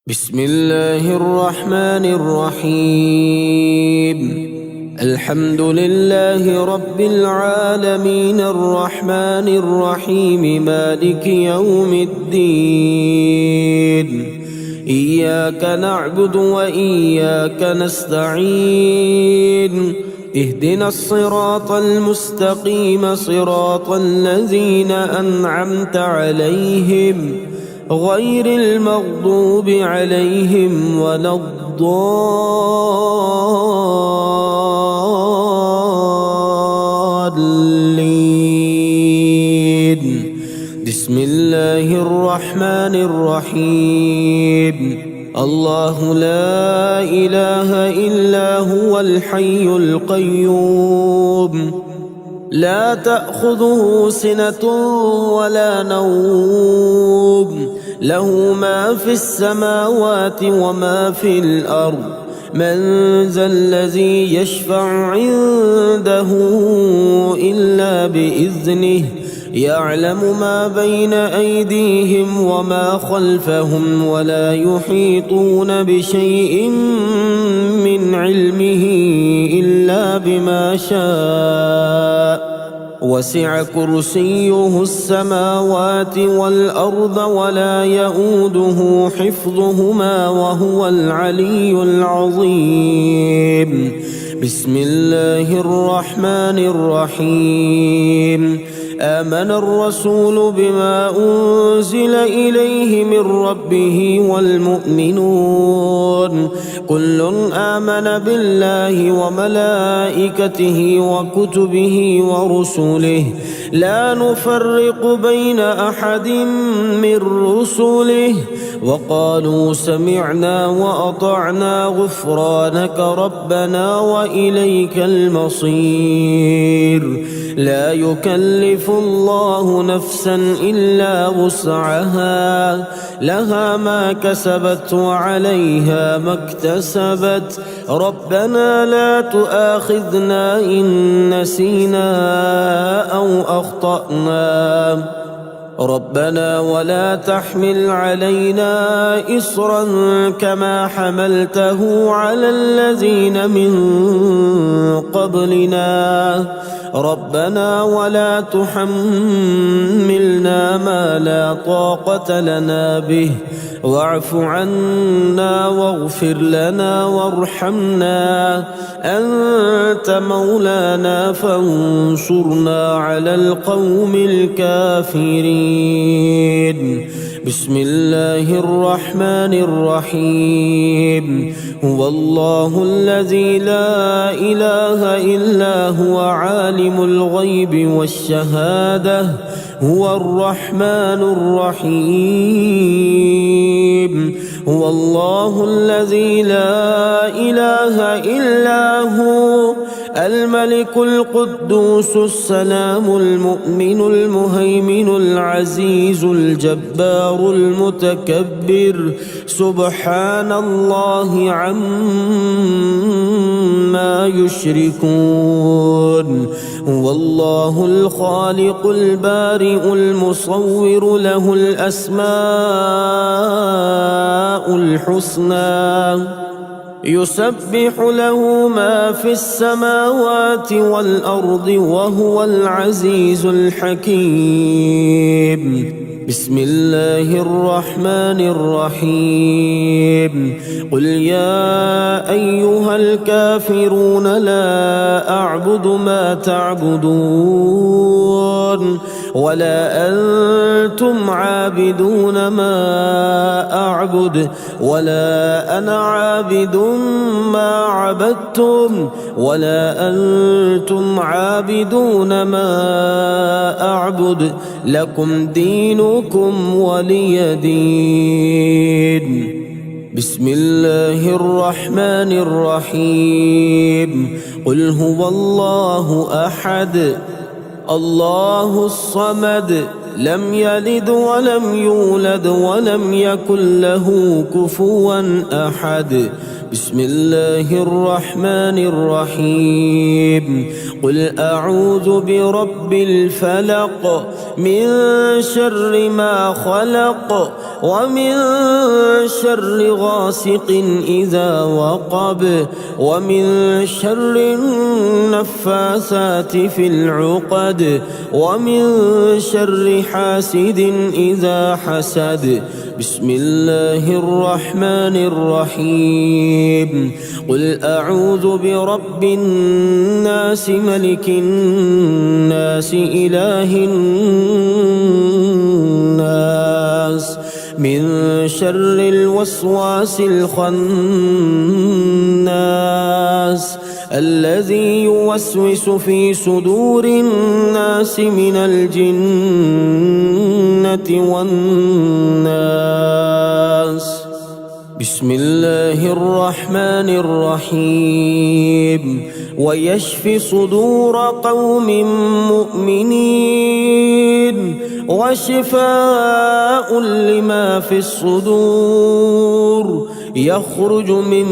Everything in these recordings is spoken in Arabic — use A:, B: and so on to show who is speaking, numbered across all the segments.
A: بسم الله الرحمن الرحيم. الحمد لله رب العالمين الرحمن الرحيم مالك يوم الدين. إياك نعبد وإياك نستعين. اهدنا الصراط المستقيم صراط الذين أنعمت عليهم غير المغضوب عليهم ولا الضالين. بسم الله الرحمن الرحيم. الله لا إله إلا هو الحي القيوم لا تأخذه سنة ولا نوم له ما في السماوات وما في الأرض. من ذا الذي يشفع عنده إلا بإذنه يعلم ما بين أيديهم وما خلفهم ولا يحيطون بشيء من علمه إلا بما شاء. وسع كرسيه السماوات والأرض ولا يؤوده حفظهما وهو العلي العظيم. بسم الله الرحمن الرحيم. آمن الرسول بما أنزل إليه من ربه والمؤمنون كل آمن بالله وملائكته وكتبه ورسله لا نفرق بين أحد من رسله وقالوا سمعنا وأطعنا غفرانك ربنا وإليك المصير. لا يكلف الله نفسا إلا وسعها لها ما كسبت وعليها ما اكتسبت. ربنا لا تؤاخذنا إن نسينا أو أخطأنا ربنا ولا تحمل علينا إصرا كما حملته على الذين من قبلنا ربنا ولا تحملنا ما لا طاقة لنا به واعف عنا واغفر لنا وارحمنا أنت مولانا فانصرنا على القوم الكافرين. بسم الله الرحمن الرحيم. هو الله الذي لا إله إلا هو عالم الغيب والشهادة هو الرحمن الرحيم. هو الله الذي لا إله إلا هو الملك القدوس السلام المؤمن المهيمن العزيز الجبار المتكبر سبحان الله عما يشركون. هو الله الخالق البارئ المصور له الأسماء الحسنى يسبح له ما في السماوات والأرض وهو العزيز الحكيم. بسم الله الرحمن الرحيم. قل يا أيها الكافرون لا أعبد ما تعبدون ولا أنتم عابدون ما أعبد ولا أنا عابد ما عبدتم ولا أنتم عابدون ما أعبد لكم دينكم ولي دين. بسم الله الرحمن الرحيم. قل هو الله أحد الله الصمد لم يلد ولم يولد ولم يكن له كفوا أحد. بسم الله الرحمن الرحيم. قل أعوذ برب الفلق من شر ما خلق ومن شر غاسق إذا وقب ومن شر النفاثات في العقد ومن شر حاسد إذا حسد. بسم الله الرحمن الرحيم. قل أعوذ برب الناس ملك الناس إله الناس من شر الوسواس الخناس الذي يوسوس في صدور الناس من الجنة والناس. بسم الله الرحمن الرحيم. ويشفي صدور قوم مؤمنين وشفاء لما في الصدور. يخرج من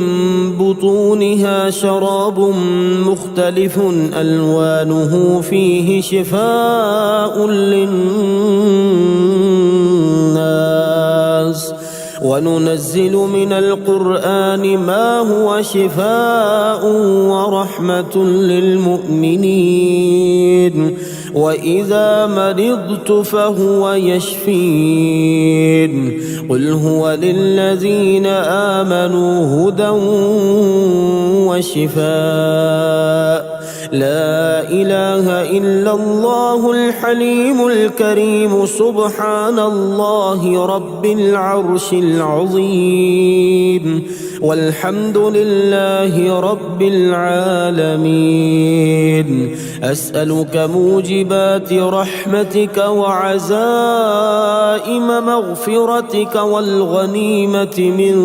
A: بطونها شراب مختلف ألوانه فيه شفاء للناس. وننزل من القرآن ما هو شفاء ورحمة للمؤمنين وإذا مرضت فهو يشفين. قل هو للذين آمنوا هدى وشفاء. لا إله إلا الله الحليم الكريم سبحان الله رب العرش العظيم والحمد لله رب العالمين. أسألك موجبات رحمتك وعزائم مغفرتك والغنيمة من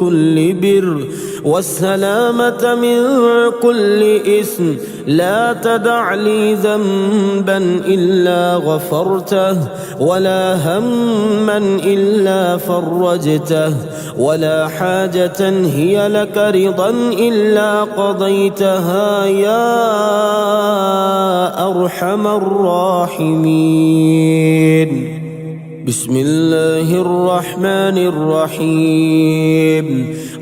A: كل بر والسلامة من كل إثم. لا تدع لي ذنبا إلا غفرته ولا هما إلا فرجته ولا حاجة هي لك رضا إلا قضيتها يا أرحم الراحمين. بسم الله الرحمن الرحيم.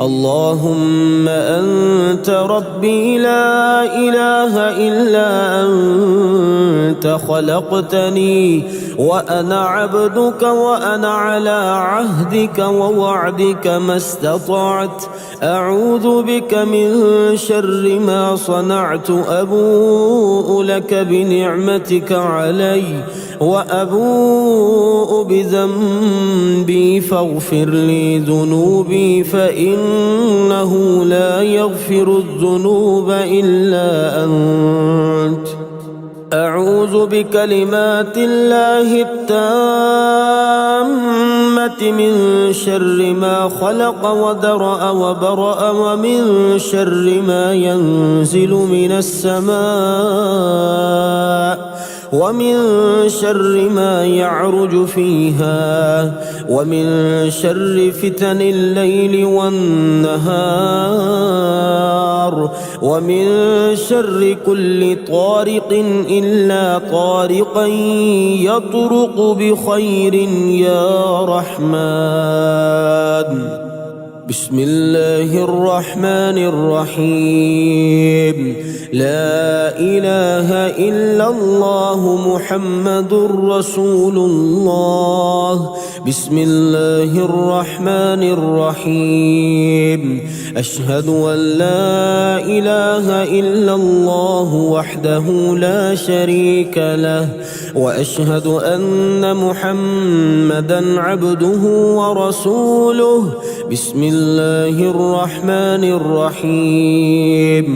A: اللهم أنت ربي لا إله إلا أنت خلقتني وأنا عبدك وأنا على عهدك ووعدك ما استطعت. أعوذ بك من شر ما صنعت. أبوء لك بنعمتك علي وأبوء بذنبي فاغفر لي ذنوبي فإنه لا يغفر الذنوب إلا أنت. أعوذ بكلمات الله التامة من شر ما خلق ودرأ وبرأ ومن شر ما ينزل من السماء ومن شر ما يعرج فيها ومن شر فتن الليل والنهار ومن شر كل طارق إلا طارقا يطرق بخير يا رحمن. بسم الله الرحمن الرحيم. لا إله إلا الله محمد رسول الله. بسم الله الرحمن الرحيم. أشهد أن لا إله إلا الله وحده لا شريك له وأشهد أن محمدا عبده ورسوله. بسم الله الرحمن الرحيم.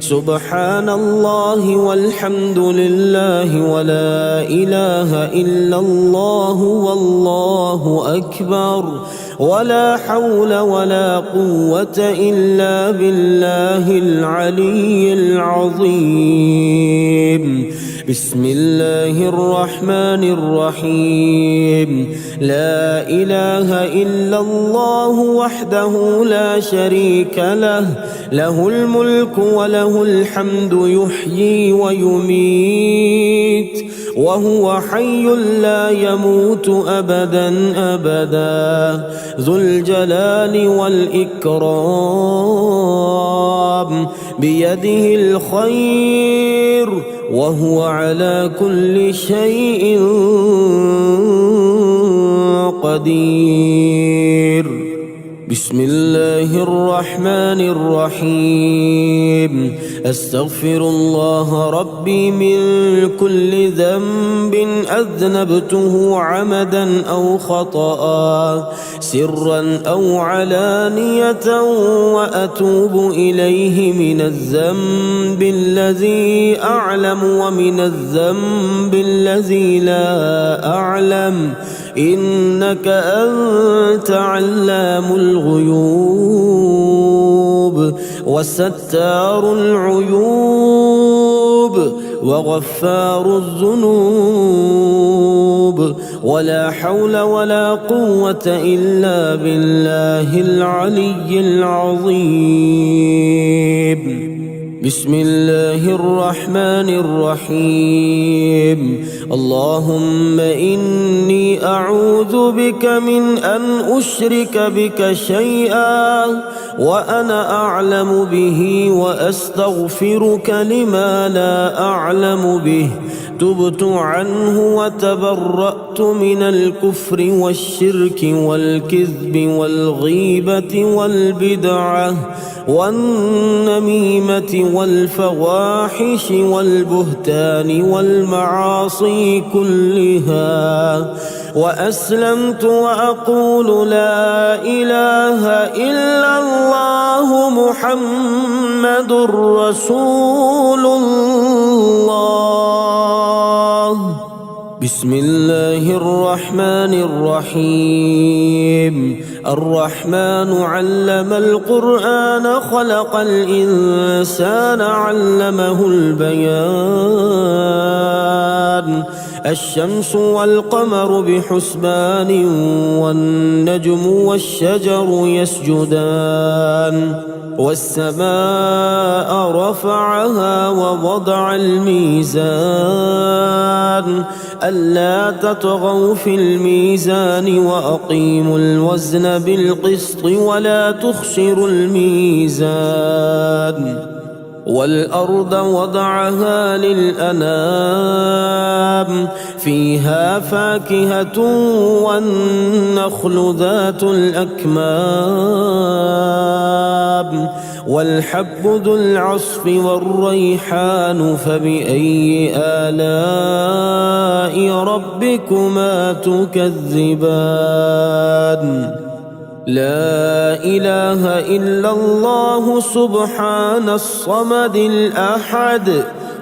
A: سبحان الله والحمد لله ولا إله إلا الله والله أكبر ولا حول ولا قوة إلا بالله العلي العظيم. بسم الله الرحمن الرحيم لا إله إلا الله وحده لا شريك له له الملك وله الحمد يحيي ويميت وهو حي لا يموت أبدا أبدا ذو الجلال والإكرام بيده الخير وهو على كل شيء قدير بسم الله الرحمن الرحيم أستغفر الله ربي من كل ذنب أذنبته عمدا أو خطأ سرا أو علانية وأتوب إليه من الذنب الذي أعلم ومن الذنب الذي لا أعلم إنك أنت علام الغيوب وستار العيوب وغفار الذنوب ولا حول ولا قوة إلا بالله العلي العظيم بسم الله الرحمن الرحيم اللهم إني أعوذ بك من أن أشرك بك شيئا وأنا أعلم به وأستغفرك لما لا أعلم به تبت عنه وتبرأت من الكفر والشرك والكذب والغيبة والبدعة والنميمة والفواحش والبهتان والمعاصي كلها وأسلمت وأقول لا إله إلا الله محمد رسول الله بسم الله الرحمن الرحيم الرحمن علم القرآن خلق الإنسان علمه البيان الشمس والقمر بحسبان والنجم والشجر يسجدان والسماء رفعها ووضع الميزان ألا تطغوا في الميزان وأقيموا الوزن بالقسط ولا تخسروا الميزان والأرض وضعها للأنام فيها فاكهة والنخل ذات الأكمام والحب ذو العصف والريحان فبأي آلاء ربكما تكذبان لا إله إلا الله سبحان الصمد الأحد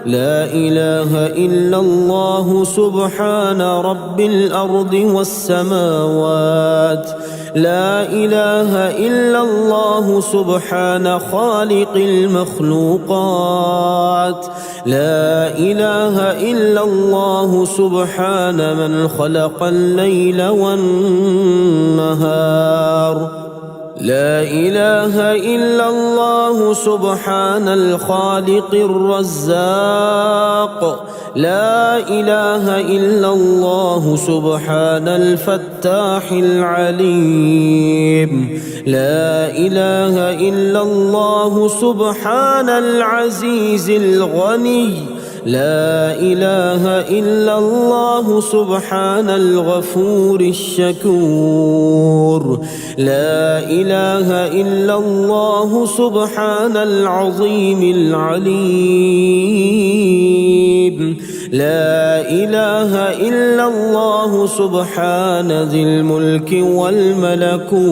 A: لا إله إلا الله سبحان رب الأرض والسماوات لا إله إلا الله سبحان خالق المخلوقات لا إله إلا الله سبحان من خلق الليل والنهار لا إله إلا الله سبحان الخالق الرزاق لا إله إلا الله سبحان الفتاح العليم لا إله إلا الله سبحان العزيز الغني لا إله إلا الله سبحان الغفور الشكور لا إله إلا الله سبحان العظيم العليم لا إله إلا الله سبحان ذي الملك والملكوت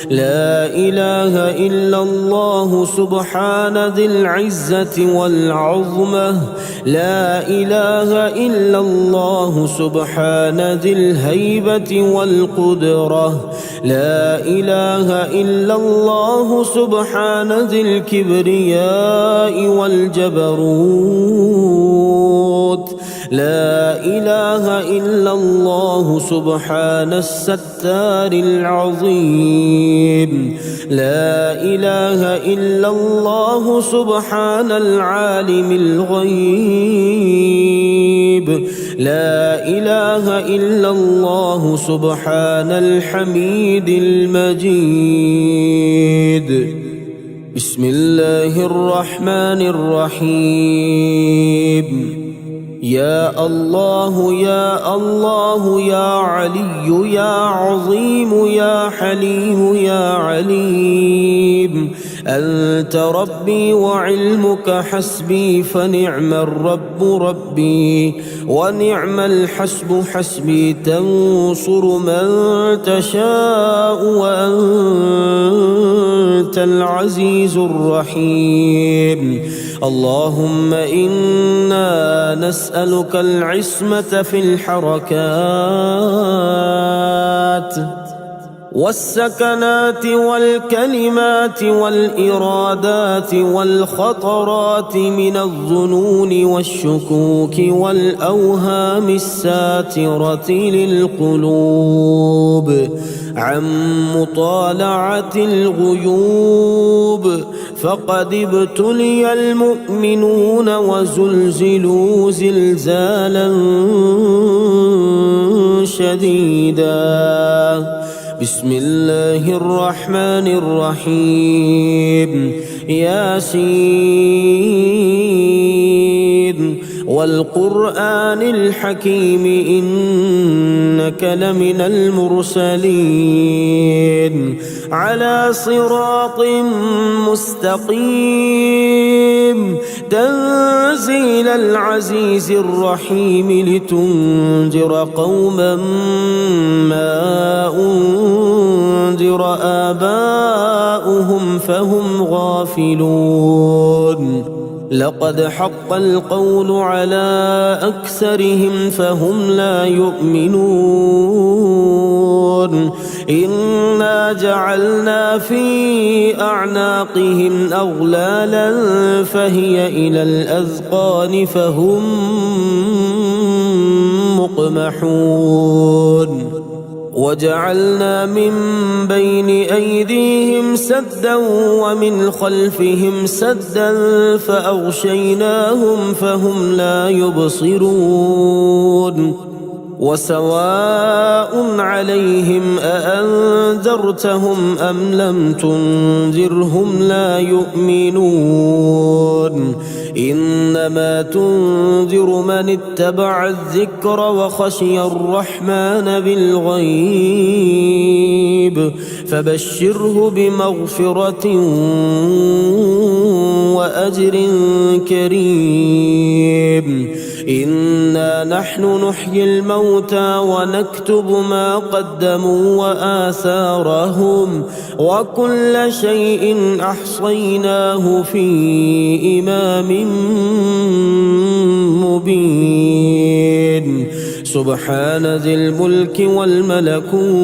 A: لا إله إلا الله سبحان ذي العزة والعظمة لا إله إلا الله سبحان ذي الهيبة والقدرة لا إله إلا الله سبحان ذي الكبرياء والجبروت لا إله إلا الله سبحان الستار العظيم. لا إله إلا الله سبحان العالم الغيب. لا إله إلا الله سبحان الحميد المجيد. بسم الله الرحمن الرحيم. يا الله يا الله يا علي يا عظيم يا حليم يا عليم، أنت ربي وعلمك حسبي، فنعم الرب ربي ونعم الحسب حسبي، تنصر من تشاء وأنت العزيز الرحيم. اللهم إنا نسألك العصمة في الحركات والسكنات والكلمات والإرادات والخطرات من الظنون والشكوك والأوهام الساترة للقلوب، عن مطالعة الغيوب، فقد ابتلي المؤمنون وزلزلوا زلزالا شديدا. بسم الله الرحمن الرحيم. ياسين والقرآن الحكيم إنك لمن المرسلين على صراط مستقيم، تنزيل العزيز الرحيم، لتنذر قوما ما أنذر آباؤهم فهم غافلون. لقد حق القول على أكثرهم فهم لا يؤمنون. إنا جعلنا في أعناقهم أغلالا فهي إلى الأذقان فهم مقمحون. وجعلنا من بين أيديهم سدا ومن خلفهم سدا فأغشيناهم فهم لا يبصرون. وسواء عليهم أأنذرتهم أم لم تنذرهم لا يؤمنون. إنما تنذر من اتبع الذكر وخشي الرحمن بالغيب، فبشره بمغفرة وأجر كريم. إنا نحن نحيي الموتى ونكتب ما قدموا وآثارهم، وكل شيء أحصيناه في إمام مبين. سبحان ذي الملك والملكوت،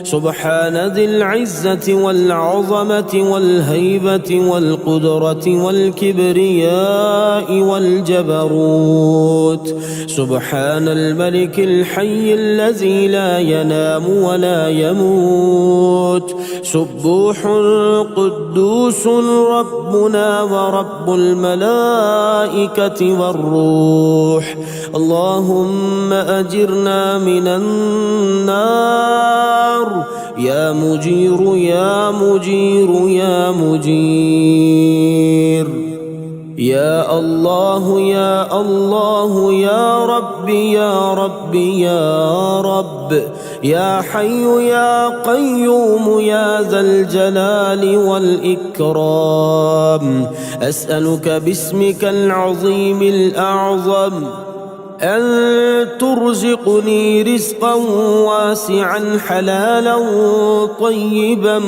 A: سبحان ذي العزة والعظمة والهيبة والقدرة والكبرياء والجبروت. سبحان الملك الحي الذي لا ينام ولا يموت، سبوح قدوس ربنا ورب الملائكة والروح. اللهم أجرنا من النار يا مجير يا مجير يا مجير. يا الله يا الله يا رب يا رب يا رب، يا حي يا قيوم يا ذا الجلال والإكرام، أسألك باسمك العظيم الأعظم أن ترزقني رزقا واسعا حلالا طيبا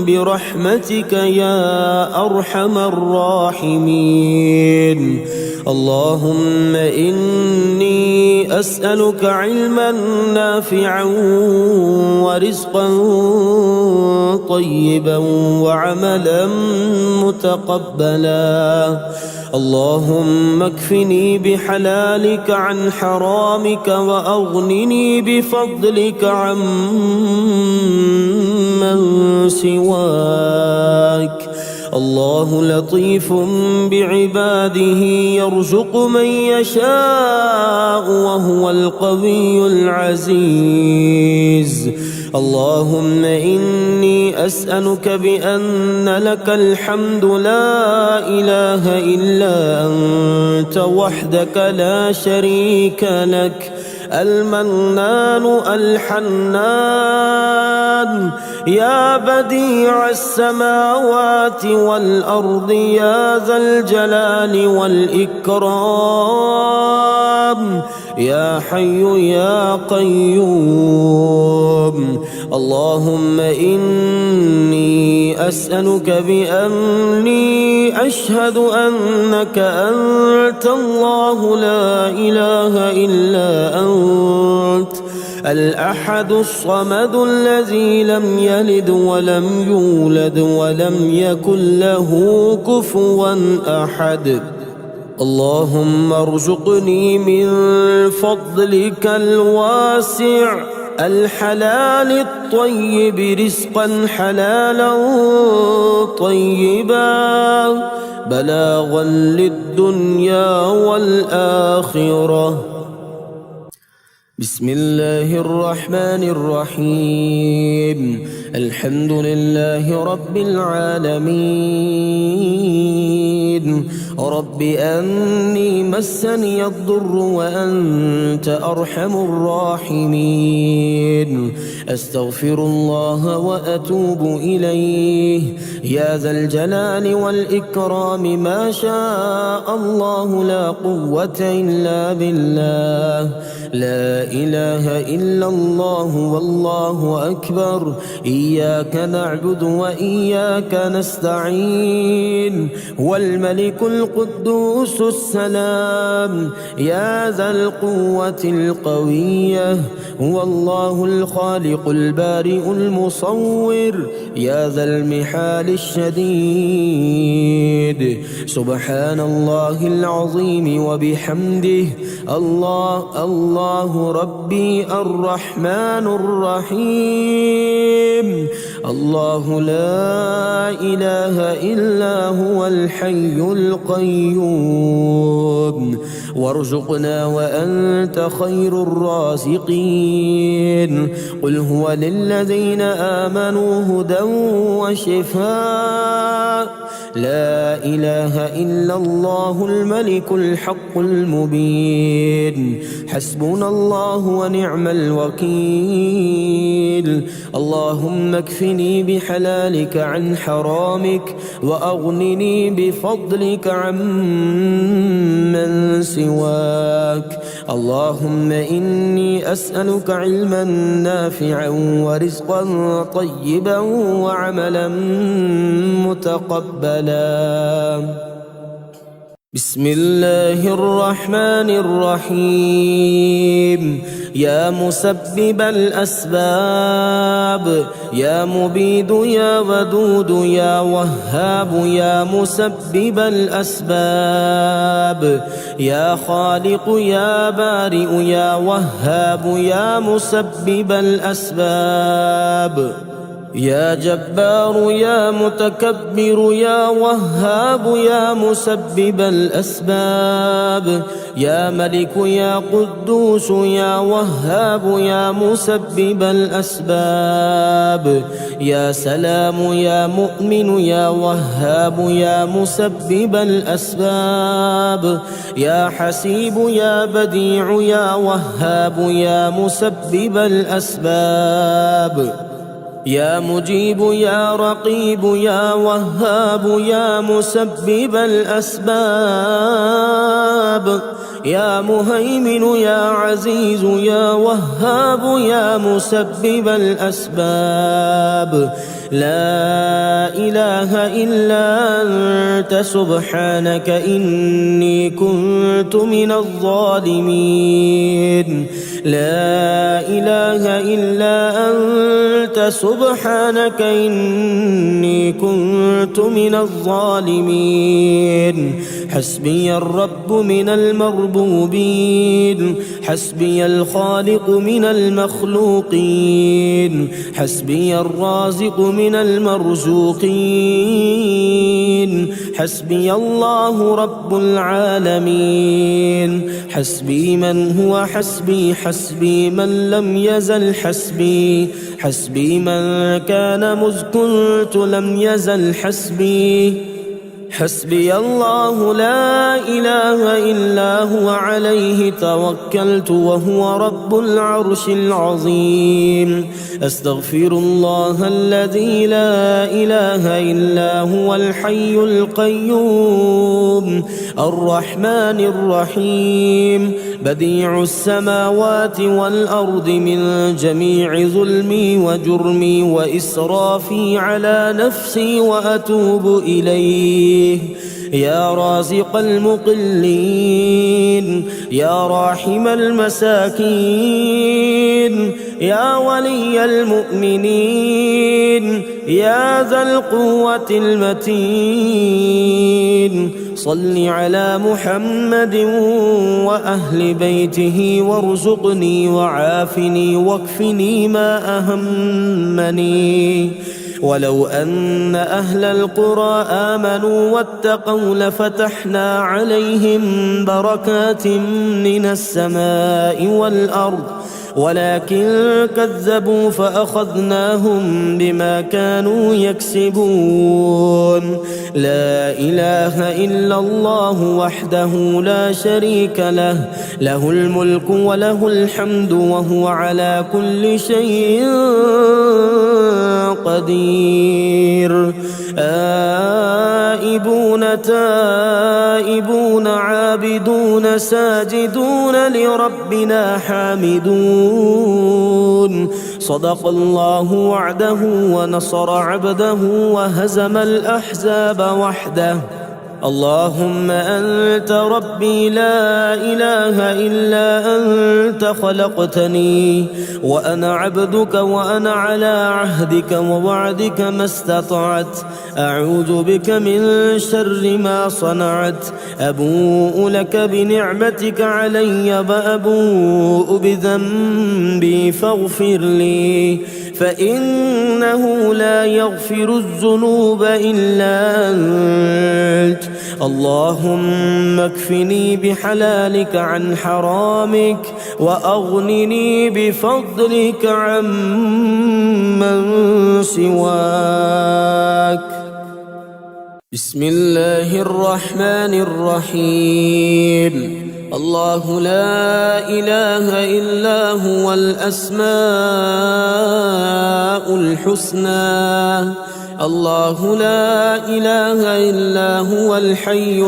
A: برحمتك يا أرحم الراحمين. اللهم إني أسألك علما نافعا ورزقا طيبا وعملا متقبلا. اللهم اكفني بحلالك عن حرامك وأغنني بفضلك عمن سواك. الله لطيف بعباده يرزق من يشاء وهو القوي العزيز. اللهم إني أسألك بأن لك الحمد لا إله إلا أنت وحدك لا شريك لك، المنان الحنان، يا بديع السماوات والأرض، يا ذا الجلال والإكرام، يا حي يا قيوم. اللهم إني أسألك بأني أشهد أنك أنت الله لا إله إلا أنت الأحد الصمد الذي لم يلد ولم يولد ولم يكن له كفوا أحد. اللهم ارزقني من فضلك الواسع الحلال الطيب رزقا حلالا طيبا بلاغا للدنيا والآخرة. بسم الله الرحمن الرحيم. الحمد لله رب العالمين. رب أني مسني الضر وأنت أرحم الراحمين. أستغفر الله وأتوب إليه، يا ذا الجلال والإكرام، ما شاء الله لا قوة إلا بالله. لا إله إلا الله والله أكبر. إياك نعبد وإياك نستعين. والملك القدوس السلام، يا ذا القوة القوية، هو الله الخالق البارئ المصور، يا ذا المحال الشديد. سبحان الله العظيم وبحمده. الله ربي الرحمن الرحيم. الله لا إله إلا هو الحي القيوم. وارزقنا وأنت خير الرازقين. قل هو للذين آمنوا هدى وشفاء. لا إله إلا الله الملك الحق المبين. حسبنا الله ونعم الوكيل. اللهم اكفني بحلالك عن حرامك وأغنني بفضلك عمن سواك. اللهم إني أسألك علما نافعا ورزقا طيبا وعملا متقبلا. بسم الله الرحمن الرحيم. يا مسبب الأسباب، يا مبيد يا ودود يا وهاب، يا مسبب الأسباب، يا خالق يا بارئ يا وهاب، يا مسبب الأسباب، يا جبار يا متكبر يا وهاب، يا مسبب الأسباب، يا ملك يا قدوس يا وهاب، يا مسبب الأسباب، يا سلام يا مؤمن يا وهاب، يا مسبب الأسباب، يا حسيب يا بديع يا وهاب، يا مسبب الأسباب، يا مجيب يا رقيب يا وهاب، يا مسبب الأسباب، يا مهيمن يا عزيز يا وهاب، يا مسبب الأسباب. لا إله إلا أنت سبحانك إني كنت من الظالمين. لا إله إلا أنت سبحانك إني كنت من الظالمين. حسبي الرب من المربوبين، حسبي الخالق من المخلوقين، حسبي الرازق من المرزوقين، حسبي الله رب العالمين. حسبي من هو حسبي، حسبي من لم يزل حسبي، حسبي من كان مذ كنت لم يزل حسبي. حسبي الله لا إله إلا هو عليه توكلت وهو رب العرش العظيم. أستغفر الله الذي لا إله إلا هو الحي القيوم الرحمن الرحيم بديع السماوات والأرض من جميع ظلمي وجرمي وإسرافي على نفسي وأتوب إليه. يا رازق المقلين، يا راحم المساكين، يا ولي المؤمنين، يا ذا القوة المتين، صل على محمد وأهل بيته وارزقني وعافني واكفني ما أهمني. ولو أن أهل القرى آمنوا واتقوا لفتحنا عليهم بركات من السماء والأرض ولكن كذبوا فأخذناهم بما كانوا يكسبون. لا إله إلا الله وحده لا شريك له، له الملك وله الحمد وهو على كل شيء قدير. آئبون تائبون عابدون ساجدون لربنا حامدون. صدق الله وعده ونصر عبده وهزم الأحزاب وحده. اللهم أنت ربي لا إله إلا أنت خلقتني وأنا عبدك وأنا على عهدك ووعدك ما استطعت. أعوذ بك من شر ما صنعت. أبوء لك بنعمتك علي وأبوء بذنبي فاغفر لي فإنه لا يغفر الذنوب إلا أنت. اللهم اكفني بحلالك عن حرامك وأغنني بفضلك عمن سواك. بسم الله الرحمن الرحيم. الله لا إله إلا هو الأسماء الحسنى. الله لا إله إلا هو الحي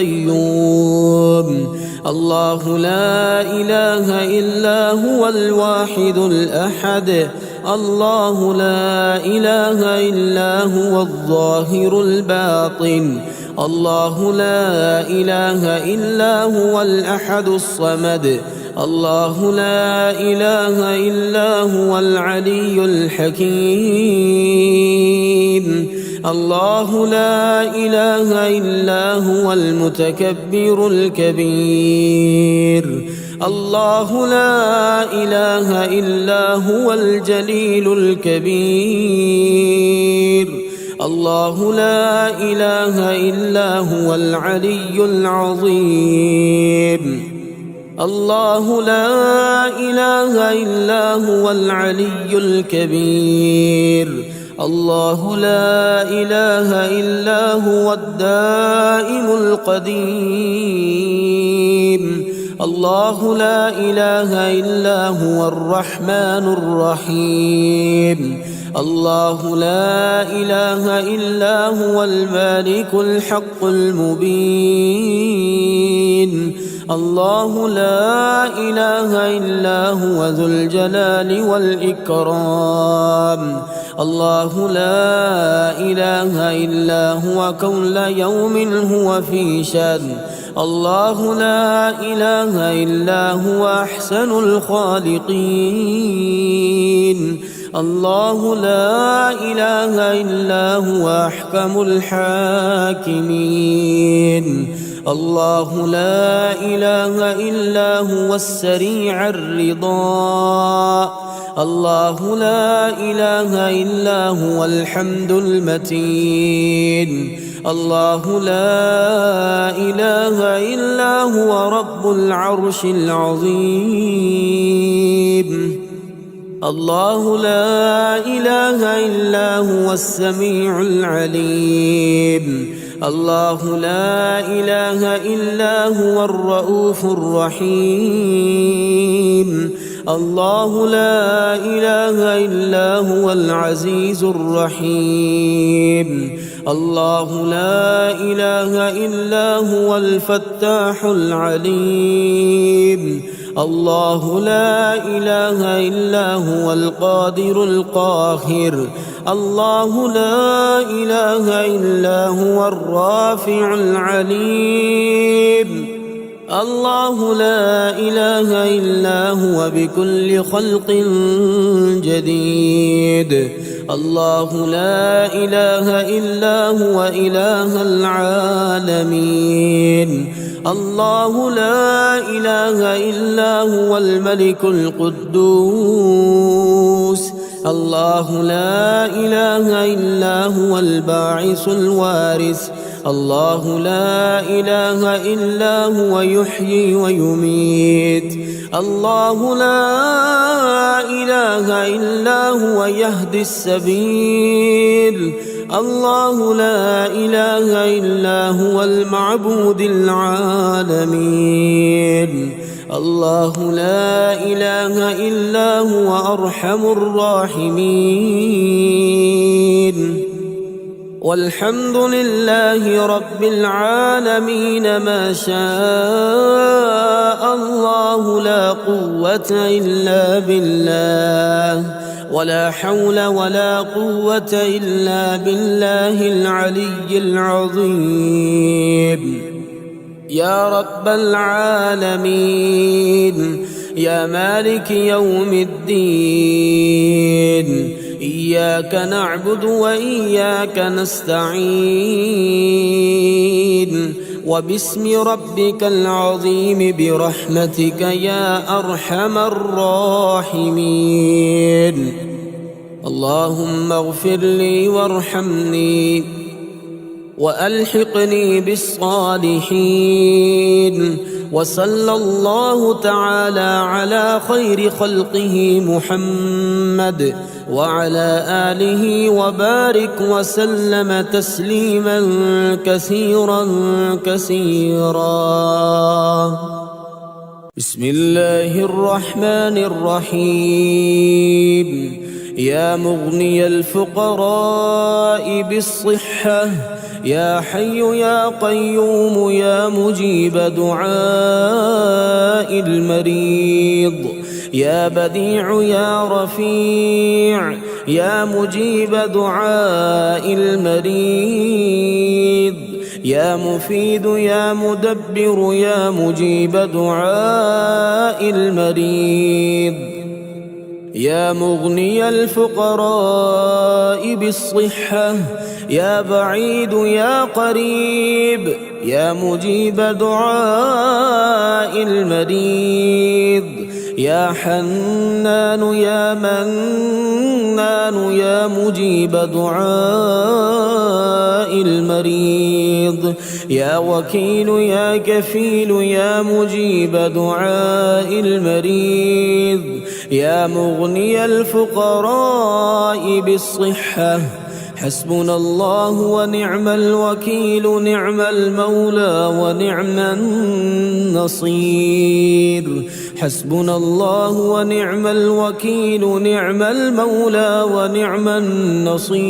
A: القيوم. الله لا إله إلا هو الواحد الأحد. الله لا إله إلا هو الظاهر الباطن. الله لا إله إلا هو الأحد الصمد. الله لا إله إلا هو العلي الحكيم. الله لا إله إلا هو المتكبر الكبير. الله لا إله إلا هو الجليل الكبير. الله لا إله إلا هو العلي العظيم. الله لا إله إلا هو العلي الكبير. الله لا إله إلا هو الدائم القديم. الله لا إله إلا هو الرحمن الرحيم. الله لا إله إلا هو المالك الحق المبين. الله لا إله إلا هو ذو الجلال والإكرام. الله لا إله إلا هو كل يوم هو في شأن. الله لا إله إلا هو أحسن الخالقين. الله لا إله إلا هو أحكم الحاكمين. الله لا إله إلا هو السريع الرضا. الله لا إله إلا هو الحمد المتين. الله لا إله إلا هو رب العرش العظيم. الله لا إله إلا هو السميع العليم. الله لا إله إلا هو الرؤوف الرحيم. الله لا إله إلا هو العزيز الرحيم. الله لا إله إلا هو الفتاح العليم. الله لا إله إلا هو القادر القاهر. الله لا إله إلا هو الرافع العليم. الله لا إله إلا هو بكل خلق جديد. الله لا إله إلا هو إله العالمين. الله لا إله إلا هو الملك القدوس. الله لا إله إلا هو الباعث الوارث. الله لا إله إلا هو يحيي ويميت. الله لا إله إلا هو يهدي السبيل. الله لا إله إلا هو المعبود العالمين. الله لا إله إلا هو أرحم الراحمين. والحمد لله رب العالمين. ما شاء الله لا قوة إلا بالله، ولا حول ولا قوة إلا بالله العلي العظيم. يا رب العالمين، يا مالك يوم الدين، إياك نعبد وإياك نستعين. وباسم ربك العظيم برحمتك يا أرحم الراحمين. اللهم اغفر لي وارحمني وألحقني بالصالحين. وصلى الله تعالى على خير خلقه محمد وعلى آله وبارك وسلم تسليما كثيرا كثيرا. بسم الله الرحمن الرحيم. يا مغني الفقراء بالصحة، يا حي يا قيوم، يا مجيب دعاء المريض، يا بديع يا رفيع، يا مجيب دعاء المريض، يا مفيد يا مدبر، يا مجيب دعاء المريض. يا مغني الفقراء بالصحة، يا بعيد يا قريب، يا مجيب دعاء المريض، يا حنان يا منان، يا مجيب دعاء المريض، يا وكيل يا كفيل، يا مجيب دعاء المريض. يا مغني الفقراء بالصحة، حسبنا الله ونعم الوكيل، نعم المولى ونعم النصير. حسبنا الله ونعم الوكيل، نعم المولى ونعم النصير.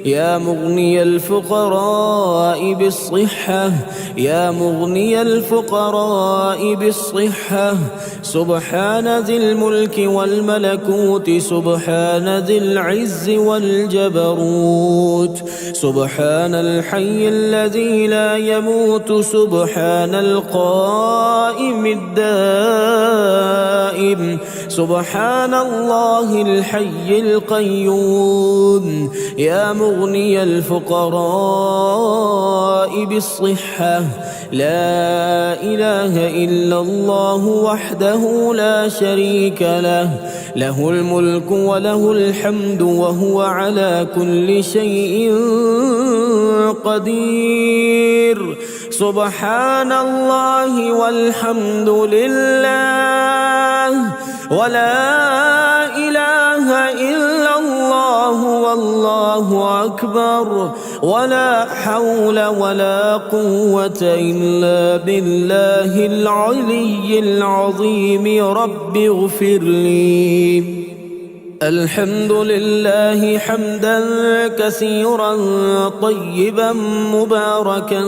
A: يا مغني الفقراء بالصحة يا مغني الفقراء بالصحة سبحان ذي الملك والملكوت سبحان ذي العز والجبروت سبحان الحي الذي لا يموت سبحان القائم الدائم سبحان الله الحي القيوم يا مغني الفقراء بالصحة لا إله إلا الله وحده لا شريك له له الملك وله الحمد وهو على كل شيء قدير سبحان الله والحمد لله ولا إله إلا الله والله أكبر ولا حول ولا قوة إلا بالله العلي العظيم رب اغفر لي الحمد لله حمدا كثيرا طيبا مباركا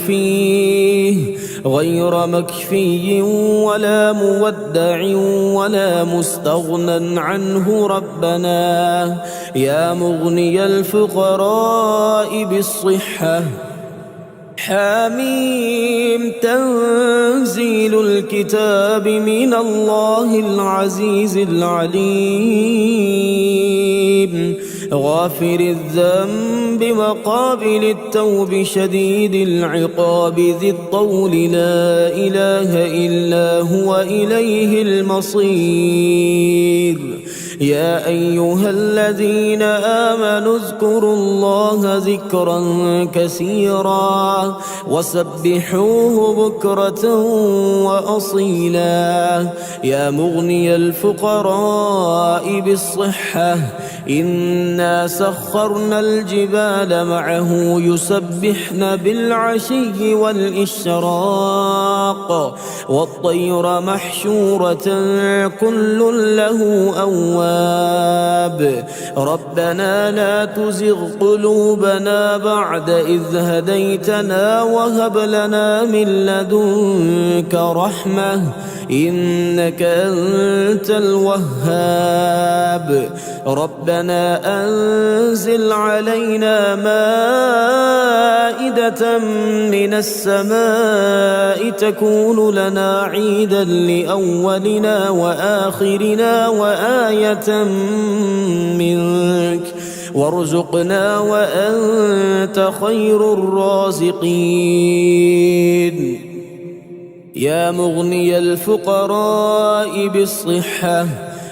A: فيه غير مكفي ولا مودع ولا مستغنى عنه ربنا يا مغني الفقراء بالصحة حميم تنزيل الكتاب من الله العزيز العليم غافر الذنب وقابل التوب شديد العقاب ذي الطول لا إله إلا هو إليه المصير يا أيها الذين آمنوا اذكروا الله ذكرا كثيرا وسبحوه بكرة وأصيلا يا مغني الفقراء بالصحة إنا سخرنا الجبال معه يسبحن بالعشي والإشراق والطير محشورة كل له أواب ربنا لا تزغ قلوبنا بعد إذ هديتنا وهب لنا من لدنك رحمة إنك أنت الوهاب ربنا أنزل علينا مائدة من السماء تكون لنا عيدا لأولنا وآخرنا وآية منك وارزقنا وأنت خير الرازقين يا مغني الفقراء بالصحة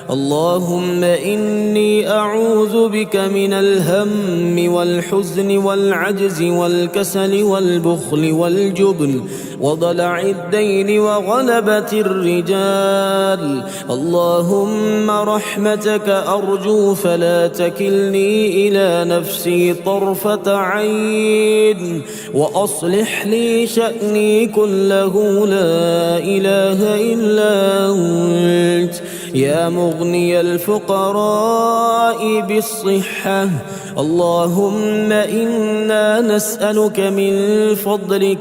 A: اللهم إني أعوذ بك من الهم والحزن والعجز والكسل والبخل والجبن وضلع الدين وغلبة الرجال اللهم رحمتك أرجو فلا تكلني إلى نفسي طرفة عين وأصلح لي شأني كله لا إله إلا أنت يا مغني الفقراء بالصحة اللهم إنا نسألك من فضلك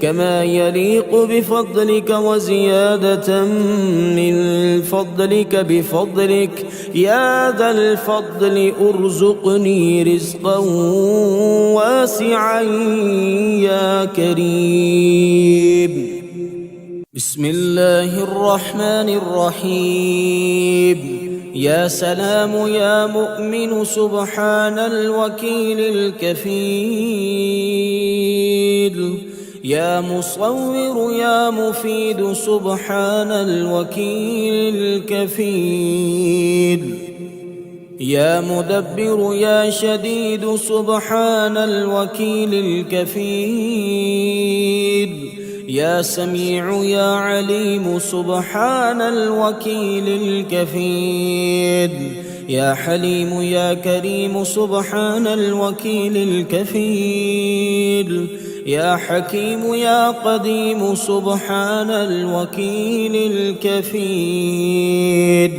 A: كما يليق بفضلك وزيادة من فضلك بفضلك يا ذا الفضل ارزقني رزقا واسعا يا كريم بسم الله الرحمن الرحيم يا سلام يا مؤمن سبحان الوكيل الكفيل يا مصور يا مفيد سبحان الوكيل الكفيل يا مدبر يا شديد سبحان الوكيل الكفيل يا سميع يا عليم سبحان الوكيل الكفيل يا حليم يا كريم سبحان الوكيل الكفيل يا حكيم يا قديم سبحان الوكيل الكفيل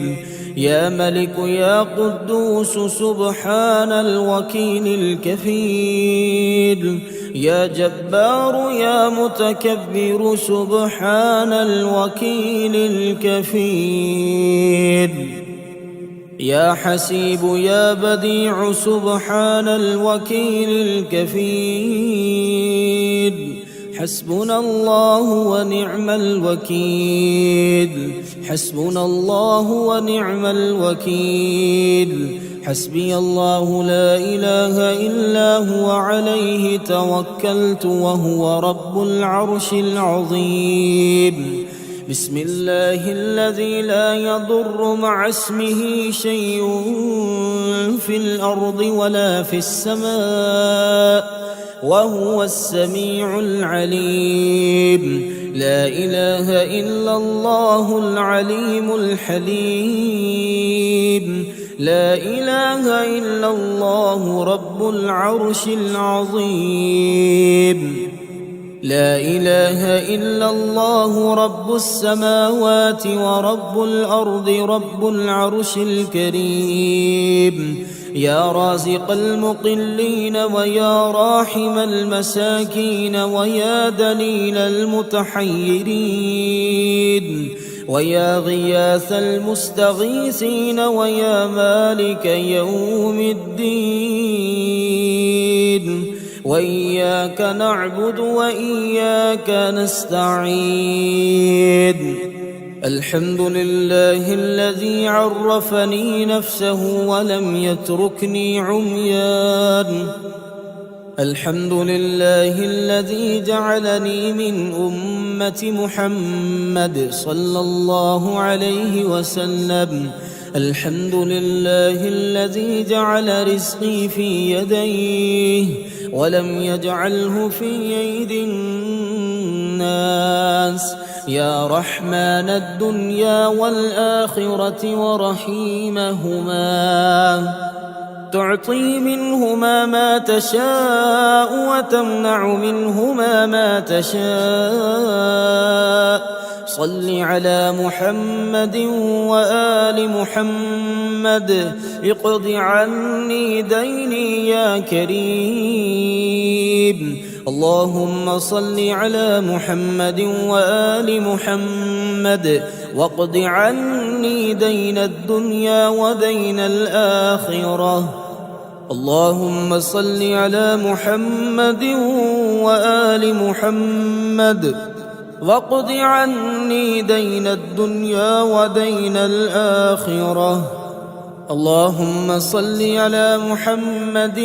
A: يا ملك يا قدوس سبحان الوكيل الكفيل، يا جبار يا متكبر سبحان الوكيل الكفيل، يا حسيب يا بديع سبحان الوكيل الكفيل. حسبنا الله ونعم الوكيل، حسبنا الله ونعم الوكيل. حسبي الله لا إله إلا هو عليه توكلت وهو رب العرش العظيم. بسم الله الذي لا يضر مع اسمه شيء في الأرض ولا في السماء وهو السميع العليم. لا إله إلا الله العليم الحليم. لا إله إلا الله رب العرش العظيم. لا إله إلا الله رب السماوات ورب الأرض رب العرش الكريم. يا رازق المقلين ويا راحم المساكين ويا دليل المتحيرين ويا غياث المستغيثين ويا مالك يوم الدين. وإياك نعبد وإياك نستعين. الحمد لله الذي عرفني نفسه ولم يتركني عميان. الحمد لله الذي جعلني من أمة محمد صلى الله عليه وسلم. الحمد لله الذي جعل رزقي في يديه ولم يجعله في أيدي الناس. يا رحمن الدنيا والآخرة ورحيمهما، تعطي منهما ما تشاء وتمنع منهما ما تشاء. صل على محمد وآل محمد. اقض عني ديني يا كريم. اللهم صل على محمد وآل محمد واقض عني دين الدنيا ودين الآخرة. اللهم صل على محمد وآل محمد واقض عني دين الدنيا ودين الآخرة. اللهم صل على محمد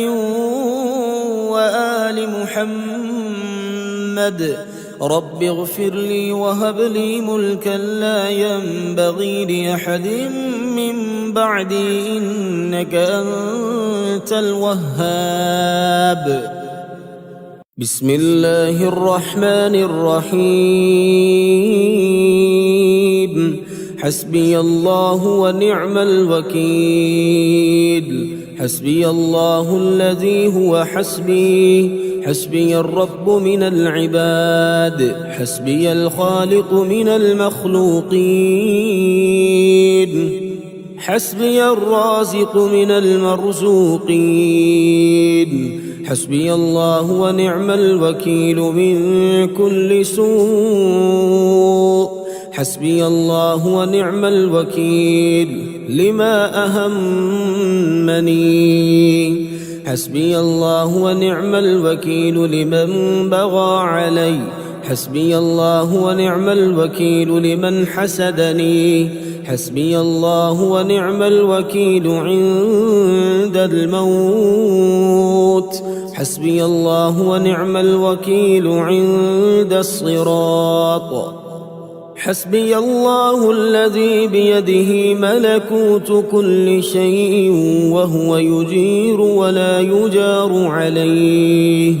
A: وآل محمد. رب اغفر لي وهب لي ملكا لا ينبغي لأحد من بعدي إنك أنت الوهاب. بسم الله الرحمن الرحيم. حسبي الله ونعم الوكيل. حسبي الله الذي هو حسبي. حسبي الرب من العباد. حسبي الخالق من المخلوقين. حسبي الرازق من المرزوقين. حسبي الله ونعم الوكيل من كل سوء. حسبي الله ونعم الوكيل لما أهمني. حسبي الله ونعم الوكيل لمن بغى علي. حسبي الله ونعم الوكيل لمن حسدني. حسبي الله ونعم الوكيل عند الموت. حسبي الله ونعم الوكيل عند الصراط. حسبي الله الذي بيده ملكوت كل شيء وهو يجير ولا يجار عليه.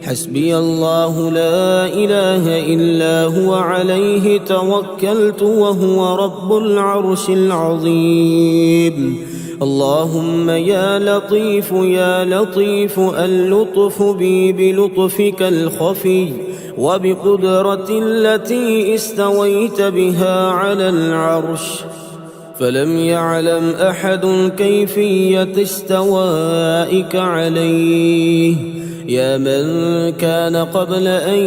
A: حسبي الله لا إله إلا هو عليه توكلت وهو رب العرش العظيم. اللهم يا لطيف يا لطيف اللطف بي بلطفك الخفي وبقدرة التي استويت بها على العرش. فلم يعلم أحد كيفية استوائك عليه يا من كان قبل أن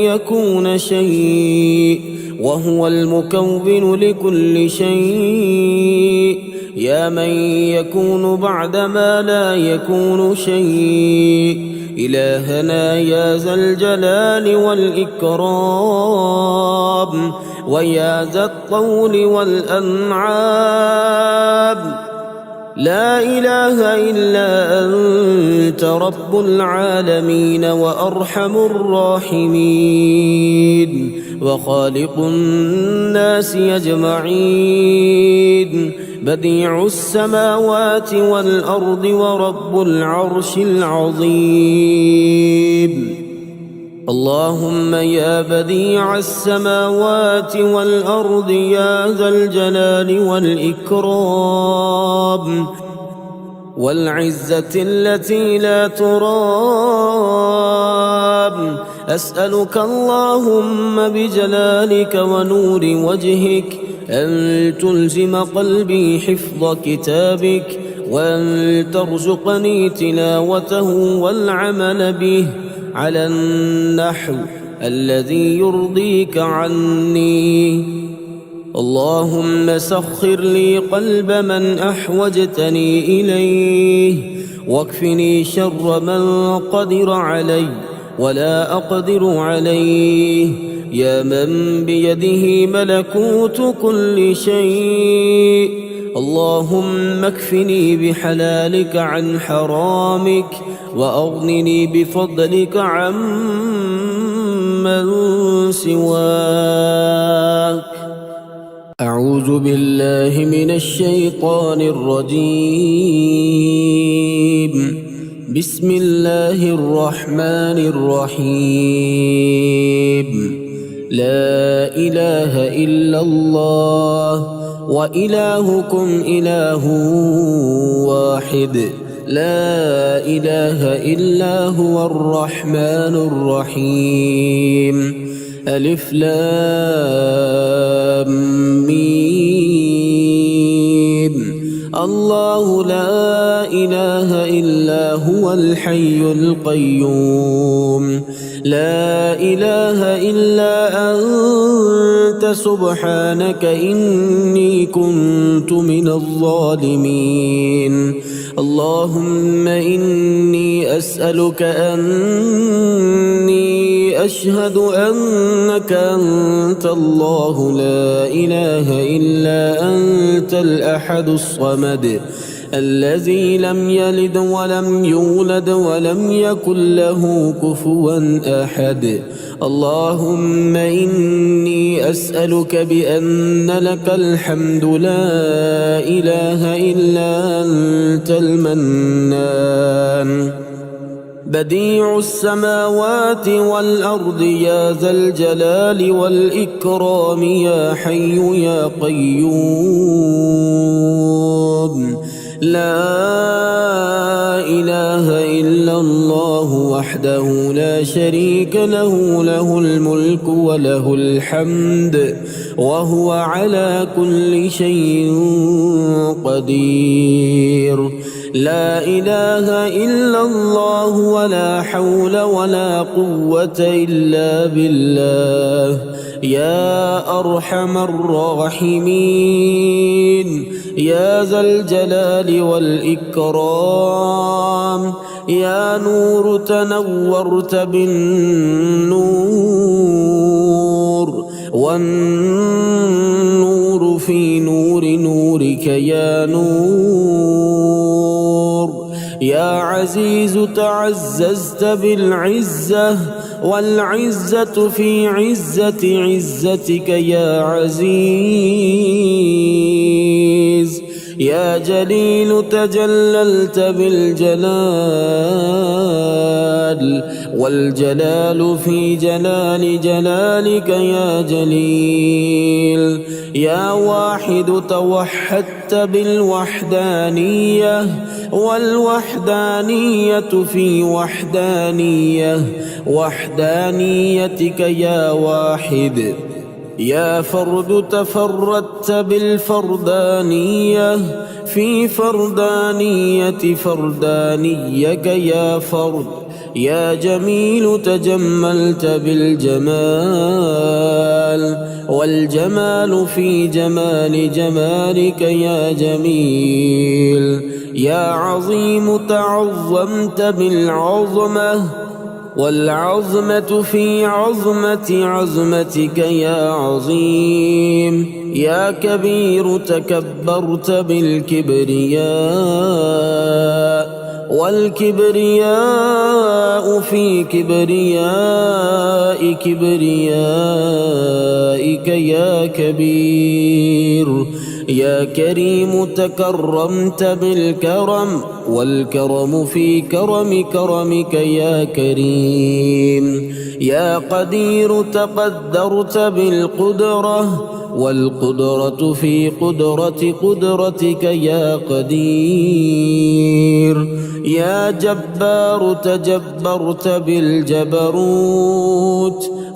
A: يكون شيء وهو المكون لكل شيء يا من يكون بعدما لا يكون شيء إلهنا يا ذا الجلال والإكرام ويا ذا الطول والأنعام لا إله إلا أنت رب العالمين وأرحم الراحمين وخالق الناس أجمعين بديع السماوات والأرض ورب العرش العظيم اللهم يا بديع السماوات والأرض يا ذا الجلال والإكرام والعزة التي لا ترام أسألك اللهم بجلالك ونور وجهك أن تلزم قلبي حفظ كتابك وأن ترزقني تلاوته والعمل به على النحو الذي يرضيك عني اللهم سخر لي قلب من أحوجتني إليه واكفني شر من قدر علي ولا أقدر عليه يا من بيده ملكوت كل شيء اللهم اكفني بحلالك عن حرامك وأغنني بفضلك عمن سواك أعوذ بالله من الشيطان الرجيم بسم الله الرحمن الرحيم لا إله إلا الله وإلهكم إله واحد لا إله إلا هو الرحمن الرحيم ألف لام ميم الله لا إله إلا هو الحي القيوم لا إله إلا أنت سبحانك إني كنت من الظالمين اللهم إني أسألك أني أشهد أنك أنت الله لا إله إلا أنت الأحد الصمد الذي لم يلد ولم يولد ولم يكن له كفوا أحد اللهم إني أسألك بأن لك الحمد لا إله إلا أنت المنان بديع السماوات والأرض يا ذا الجلال والإكرام يا حي يا قيوم لا إله إلا الله وحده لا شريك له له الملك وله الحمد وهو على كل شيء قدير لا إله إلا الله ولا حول ولا قوة إلا بالله يا أرحم الراحمين يا ذا الجلال والإكرام يا نور تنورت بالنور والنور في نور نورك يا نور يا عزيز تعززت بالعزة والعزة في عزة عزتك يا عزيز يا جليل تجللت بالجلال والجلال في جلال جلالك يا جليل يا واحد توحدت بالوحدانية والوحدانية في وحدانيتك يا واحد يا فرد تفردت بالفردانية في فردانية فردانيك يا فرد. يا جميل تجملت بالجمال والجمال في جمال جمالك يا جميل. يا عظيم تعظمت بالعظمة والعظمة في عظمة عظمتك يا عظيم. يا كبير تكبرت بالكبرياء والكبرياء في كبرياء كبريائك يا كبير. يا كريم تكرمت بالكرم والكرم في كرم كرمك يا كريم. يا قدير تقدرت بالقدرة والقدرة في قدرة قدرتك يا قدير. يا جبار تجبرت بالجبروت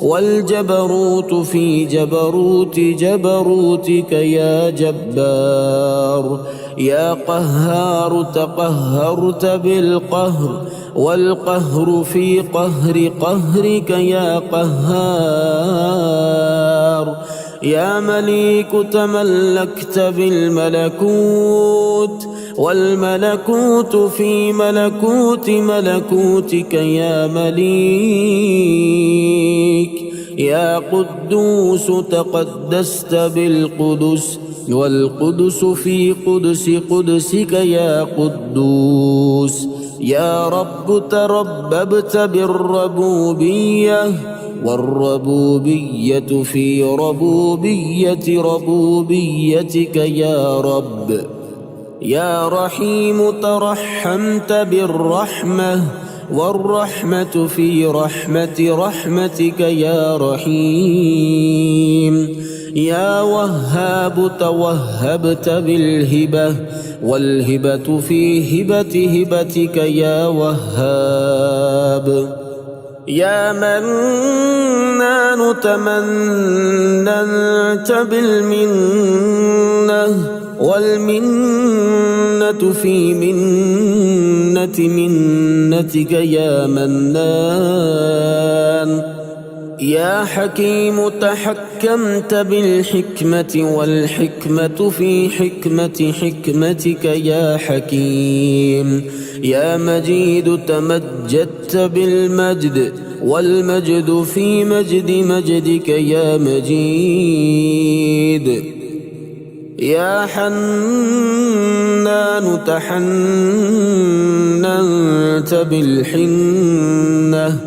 A: والجبروت في جبروت جبروتك يا جبار. يا قهار تقهرت بالقهر والقهر في قهر قهرك يا قهار. يا مليك تملكت بالملكوت والملكوت في ملكوت ملكوتك يا مليك. يا قدوس تقدست بالقدس والقدس في قدس قدسك يا قدوس. يا رب ترببت بالربوبية والربوبية في ربوبية ربوبيتك يا رب. يا رحيم ترحمت بالرحمة والرحمة في رحمة رحمتك يا رحيم. يا وهاب توهبت بالهبة والهبة في هبة هبتك يا وهاب. يا منان تمننت بالمنة والمنة في منة منتك يا منان. يا حكيم تحكمت بالحكمة والحكمة في حكمة حكمتك يا حكيم. يا مجيد تمجدت بالمجد والمجد في مجد مجدك يا مجيد. يا حنان تحننت بالحنة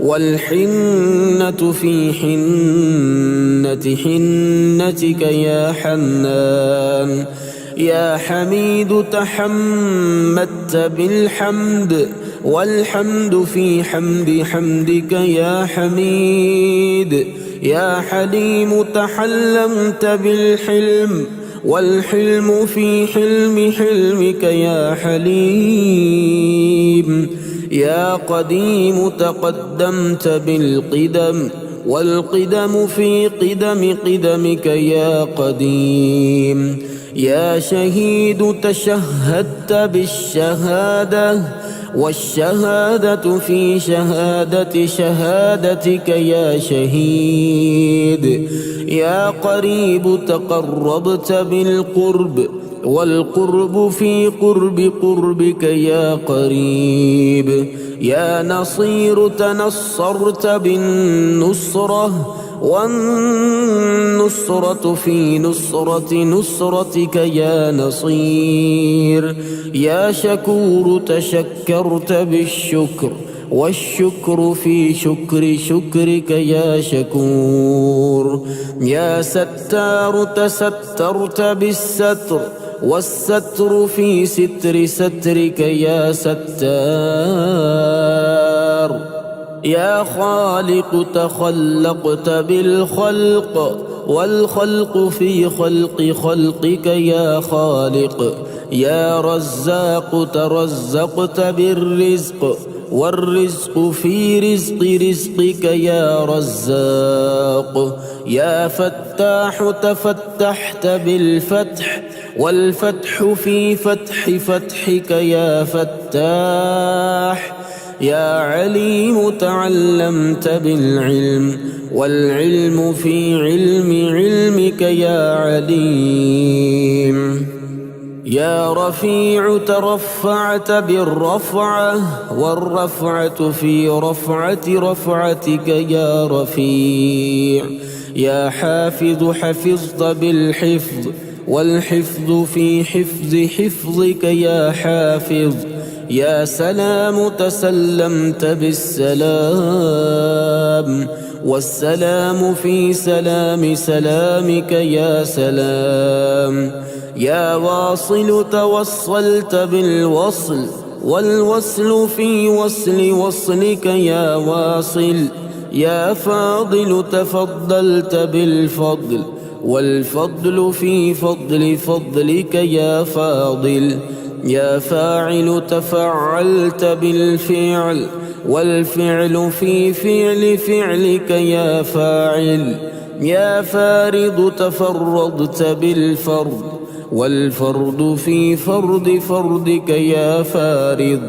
A: والحنة في حنة حنتك يا حنان. يا حميد تحمدت بالحمد والحمد في حمد حمدك يا حميد. يا حليم تحلمت بالحلم والحلم في حلم حلمك يا حليم. يا قديم تقدمت بالقدم والقدم في قدم قدمك يا قديم. يا شهيد تشهدت بالشهادة والشهادة في شهادة شهادتك يا شهيد. يا قريب تقربت بالقرب والقرب في قرب قربك يا قريب. يا نصير تنصرت بالنصرة والنصرة في نصرة نصرتك يا نصير. يا شكور تشكرت بالشكر والشكر في شكر شكرك يا شكور. يا ستار تسترت بالستر والستر في ستر سترك يا ستار. يا خالق تخلقت بالخلق والخلق في خلق خلقك يا خالق. يا رزاق ترزقت بالرزق والرزق في رزقك يا رزاق. يا فتاح تفتحت بالفتح، والفتح في فتحك يا فتاح. يا عليم تعلمت بالعلم، والعلم في علمك يا عليم. يا رفيع ترفعت بالرفعة، والرفعة في رفعتك يا رفيع. يا حافظ حفظت بالحفظ، والحفظ في حفظك يا حافظ. يا سلام تسلمت بالسلام، والسلام في سلامك يا سلام. يا واصل توصلت بالوصل، والوصل في وصلك يا واصل. يا فاضل تفضلت بالفضل، والفضل في فضلك يا فاضل. يا فاعل تفعلت بالفعل، والفعل في فعلك يا فاعل. يا فارض تفردت بالفرد، والفرد في فردك يا فارض.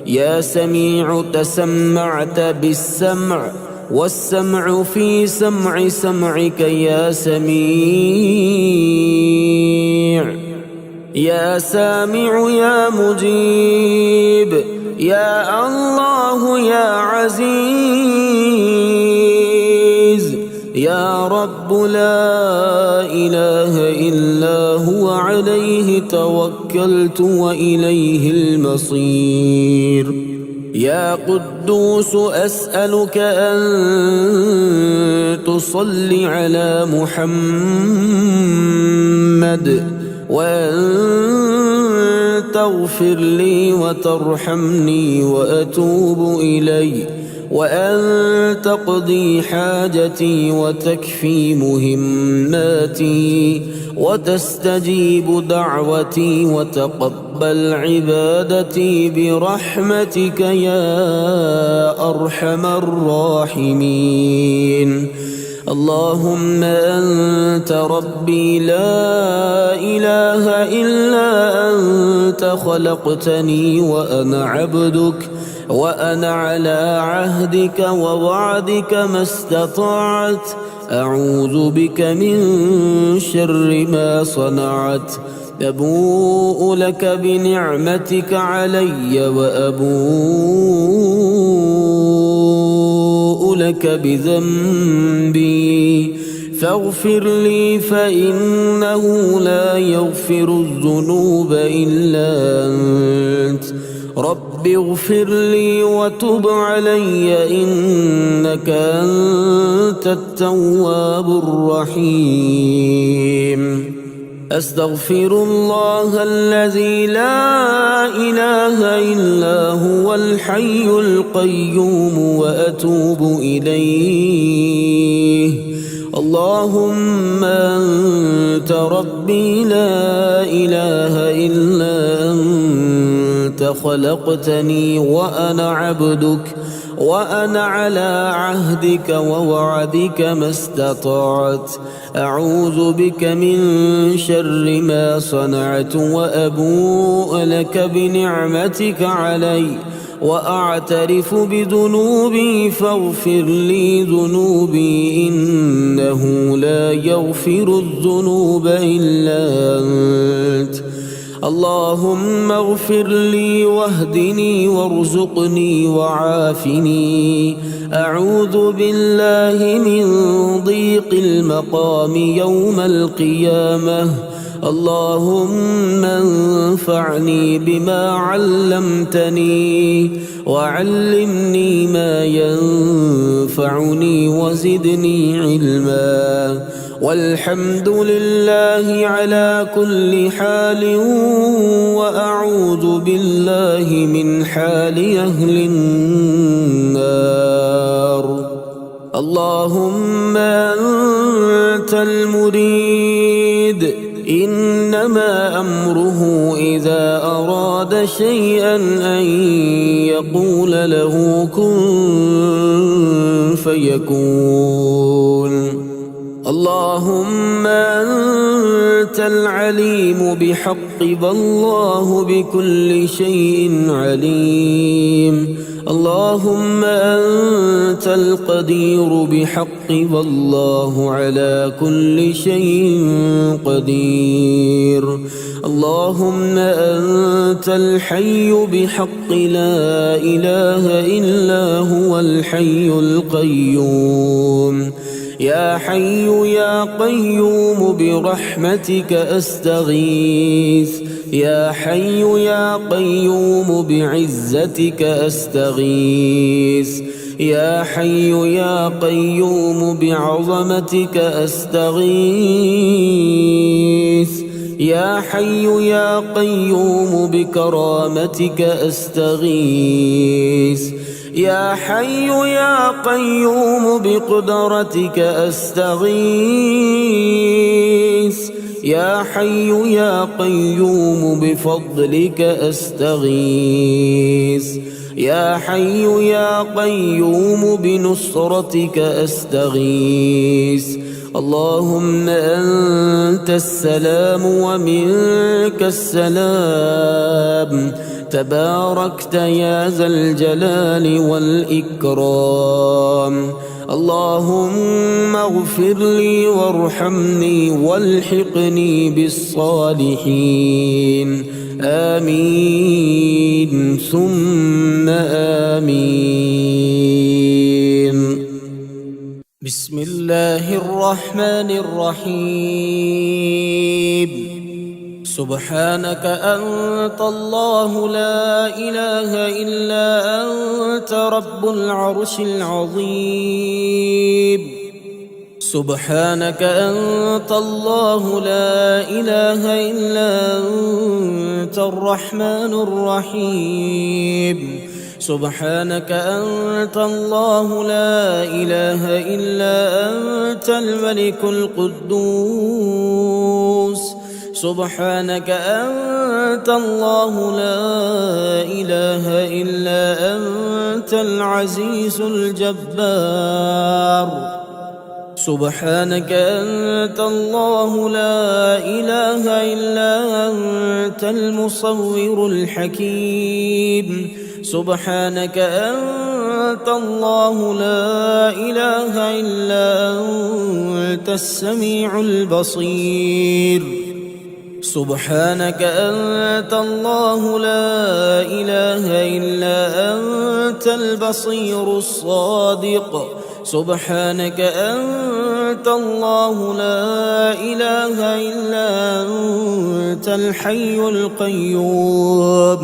A: يا سميع تسمعت بالسمع، والسمع في سمعك يا سميع. يا سامع يا مجيب، يا الله يا عزيز. يا رب لا إله إلا هو، عليه توكلت وإليه المصير. يا قدوس أسألك أن تصلي على محمد، وأن تغفر لي وترحمني وأتوب إليك، وأن تقضي حاجتي وتكفي مهماتي، وتستجيب دعوتي وتقبل عبادتي برحمتك يا أرحم الراحمين. اللهم أنت ربي لا إله إلا أنت، خلقتني وأنا عبدك، وأنا على عهدك ووعدك ما استطعت. أعوذ بك من شر ما صنعت. أبوء لك بنعمتك علي، وأبوء لك بذنبي، فاغفر لي فإنه لا يغفر الذنوب إلا أنت. رب اغفر لي وتب علي، إنك أنت التواب الرحيم. أستغفر الله الذي لا إله إلا هو الحي القيوم، وأتوب إليه. اللهم أنت ربي لا إله إلا أنت، خلقتني وأنا عبدك، وأنا على عهدك ووعدك ما استطعت. أعوذ بك من شر ما صنعت، وأبوء لك بنعمتك علي، وأعترف بذنوبي، فاغفر لي ذنوبي، إنه لا يغفر الذنوب إلا أنت. اللهم اغفر لي واهدني وارزقني وعافني. أعوذ بالله من ضيق المقام يوم القيامة. اللهم انفعني بما علمتني، وعلمني ما ينفعني، وزدني علما. والحمد لله على كل حال، وأعوذ بالله من حال أهل النار. اللهم أنت المريد، إن إنما أمره إذا أراد شيئا أن يقول له كن فيكون. اللهم أنت العليم بحق والله بكل شيء عليم. اللهم أنت القدير بحق والله على كل شيء قدير. اللهم أنت الحي بحق لا إله إلا هو الحي القيوم. يا حي يا قيوم برحمتك أستغيث. يا حي يا قيوم بعزتك أستغيث. يا حي يا قيوم بعظمتك أستغيث. يا حي يا قيوم بكرامتك أستغيث. يا حي يا قيوم بقدرتك أستغيث. يا حي يا قيوم بفضلك أستغيث. يا حي يا قيوم بنصرتك أستغيث. اللهم أنت السلام ومنك السلام. تباركت يا ذا الجلال والإكرام. اللهم اغفر لي وارحمني والحقني بالصالحين. آمين ثم آمين. بسم الله الرحمن الرحيم. سبحانك أنت الله لا إله إلا أنت رب العرش العظيم. سبحانك أنت الله لا إله إلا أنت الرحمن الرحيم. سبحانك أنت الله لا إله إلا أنت الملك القدوس. سبحانك أنت الله لا إله إلا أنت العزيز الجبار. سبحانك أنت الله لا إله إلا أنت المصور الحكيم. سبحانك أنت الله لا إله إلا أنت السميع البصير. سبحانك أنت الله لا إله إلا أنت البصير الصادق. سبحانك أنت الله لا إله إلا أنت الحي القيوم.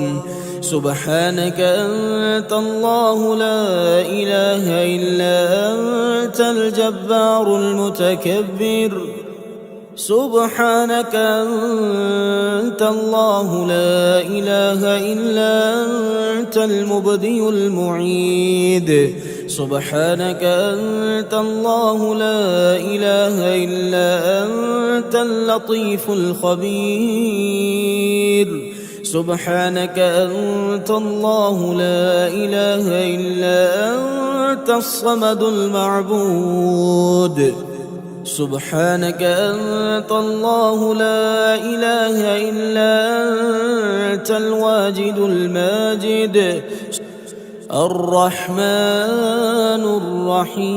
A: سبحانك أنت الله لا إله إلا أنت الجبار المتكبر. سبحانك أنت الله لا إله إلا أنت المبدئ المعيد. سبحانك أنت الله لا إله إلا أنت اللطيف الخبير. سبحانك أنت الله لا إله إلا أنت الصمد المعبود. سبحانك أنت الله لا إله إلا أنت الواجد الماجد الرحمن الرحيم.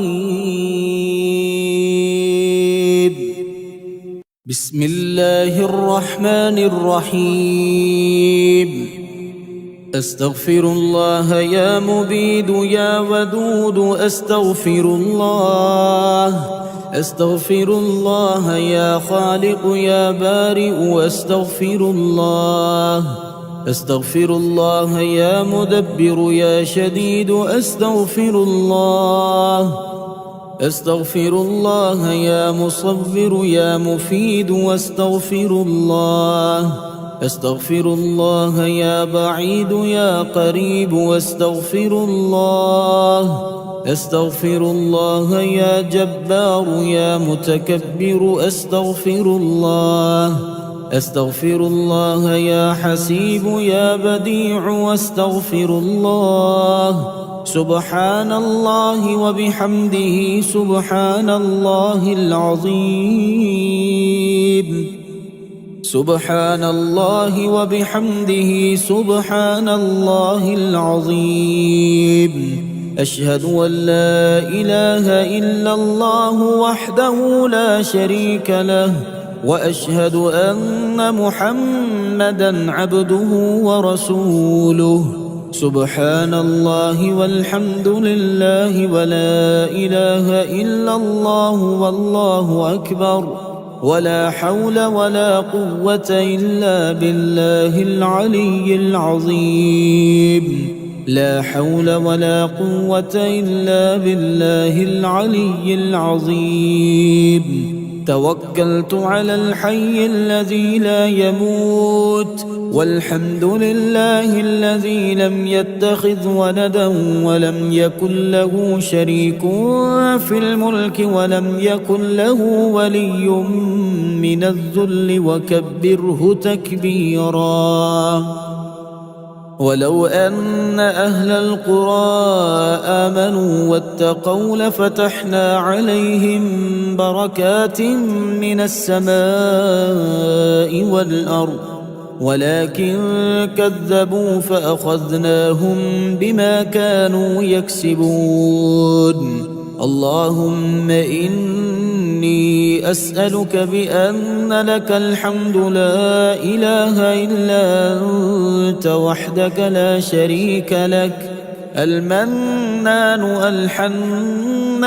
A: بسم الله الرحمن الرحيم. أستغفر الله يا مبيد يا ودود. أستغفر الله. أستغفر الله يا خالق يا بارئ. أستغفر الله. أستغفر الله يا مدبر يا شديد. أستغفر الله. أستغفر الله يا مصور يا مفيد. أستغفر الله. أستغفر الله يا بعيد يا قريب. أستغفر الله. أستغفر الله يا جبار يا متكبر. أستغفر الله. أستغفر الله يا حسيب يا بديع واستغفر الله. سبحان الله وبحمده سبحان الله العظيم. سبحان الله وبحمده سبحان الله العظيم. أشهد أن لا إله إلا الله وحده لا شريك له، وأشهد أن محمدًا عبده ورسوله. سبحان الله والحمد لله ولا إله إلا الله والله أكبر، ولا حول ولا قوة إلا بالله العلي العظيم. لا حول ولا قوة إلا بالله العلي العظيم. توكلت على الحي الذي لا يموت، والحمد لله الذي لم يتخذ ولدا ولم يكن له شريك في الملك ولم يكن له ولي من الذل وكبره تكبيرا. ولو أن أهل القرى آمنوا واتقوا لفتحنا عليهم بركات من السماء والأرض، ولكن كذبوا فأخذناهم بما كانوا يكسبون. اللهم إني أسألك بأن لك الحمد لا إله إلا أنت وحدك لا شريك لك، المنان الحنان،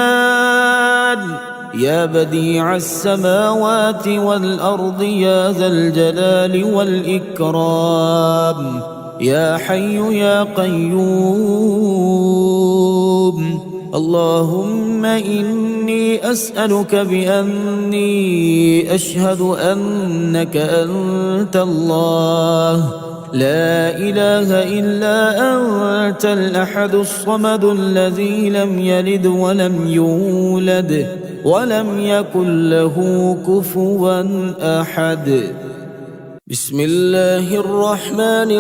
A: يا بديع السماوات والأرض يا ذا الجلال والإكرام، يا حي يا قيوم. اللهم إني أسألك بأني أشهد أنك أنت الله، لا إله إلا أنت الأحد الصمد الذي لم يلد ولم يولد ولم يكن له كفوا أحد. بسم الله الرحمن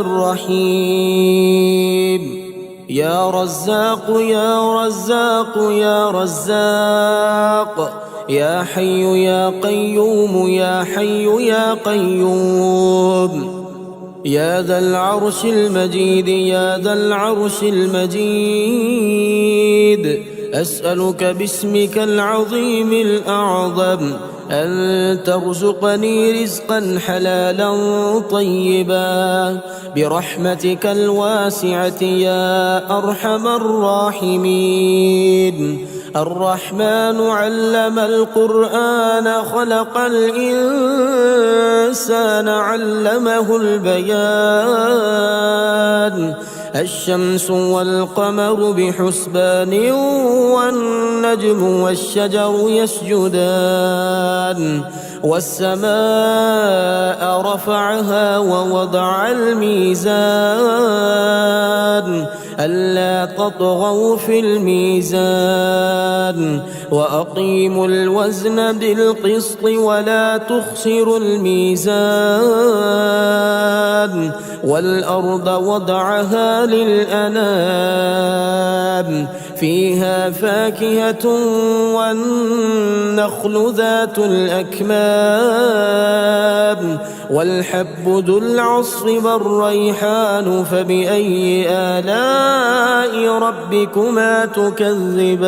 A: الرحيم. يا رزاق يا رزاق يا رزاق، يا حي يا قيوم يا حي يا قيوم، يا ذا العرش المجيد يا ذا العرش المجيد. أسألك باسمك العظيم الأعظم أن ترزقني رزقا حلالا طيبا برحمتك الواسعة يا أرحم الراحمين. الرحمن علم القرآن خلق الإنسان علمه البيان. الشمس والقمر بحسبان والنجم والشجر يسجدان، والسماء رفعها ووضع الميزان ألا تطغوا في الميزان وأقيموا الوزن بالقسط ولا تخسروا الميزان. والأرض وضعها للأنام فيها فاكهة والنخل ذات الأكمام والحب ذو العصف والريحان. فبأي آلاء ربكما تكذبان؟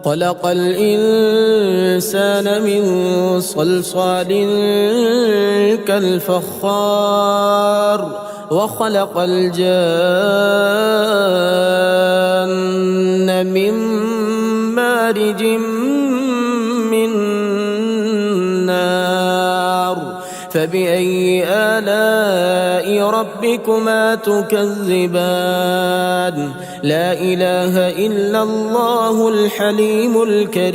A: خلق الإنسان من صلصال كالفخار وخلق الجان من مارج من نار. فبأي آلاء ربكما تكذبان؟ لا إله إلا الله الحليم الكريم.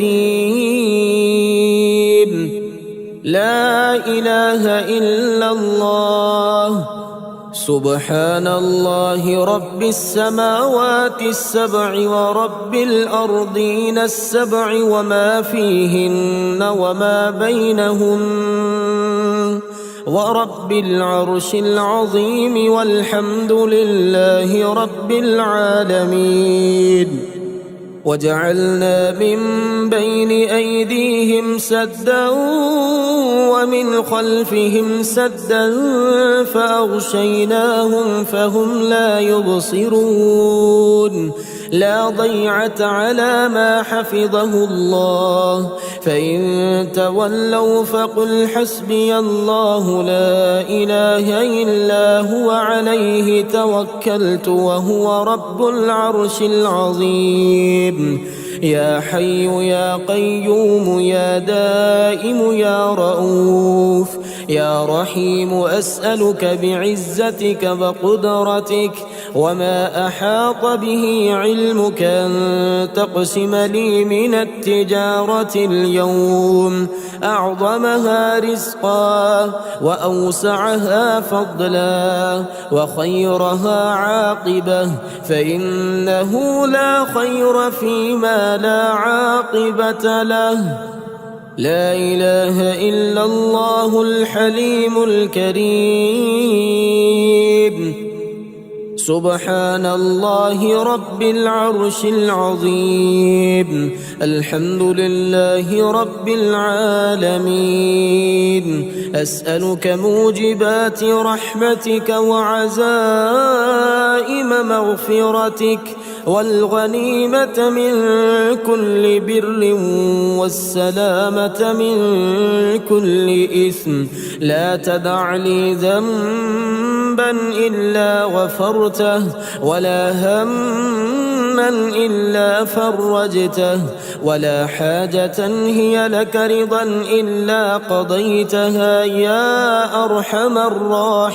A: لا إله إلا الله سبحان الله رب السماوات السبع ورب الأرضين السبع وما فيهن وما بينهم ورب العرش العظيم والحمد لله رب العالمين. وجعلنا من بين أيديهم سدا ومن خلفهم سدا فأغشيناهم فهم لا يبصرون. لا ضيعة على ما حفظه الله. فإن تولوا فقل حسبي الله لا إله إلا هو عليه توكلت وهو رب العرش العظيم. يا حي يا قيوم يا دائم يا رؤوف يا رحيم أسألك بعزتك وقدرتك وما أحاط به علمك أن تقسم لي من التجارة اليوم أعظمها رزقا وأوسعها فضلا وخيرها عاقبة، فإنه لا خير فيما لا عاقبة له. لا إله إلا الله الحليم الكريم. سبحان الله رب العرش العظيم. الحمد لله رب العالمين. أسألك موجبات رحمتك وعزائم مغفرتك والغنيمة من كل بر والسلامة من كل إثم. لا تدع لي ذنبا إلا غفرته ولا هما إلا فرجته ولا حاجة هي لك رضا إلا قضيتها يا أرحم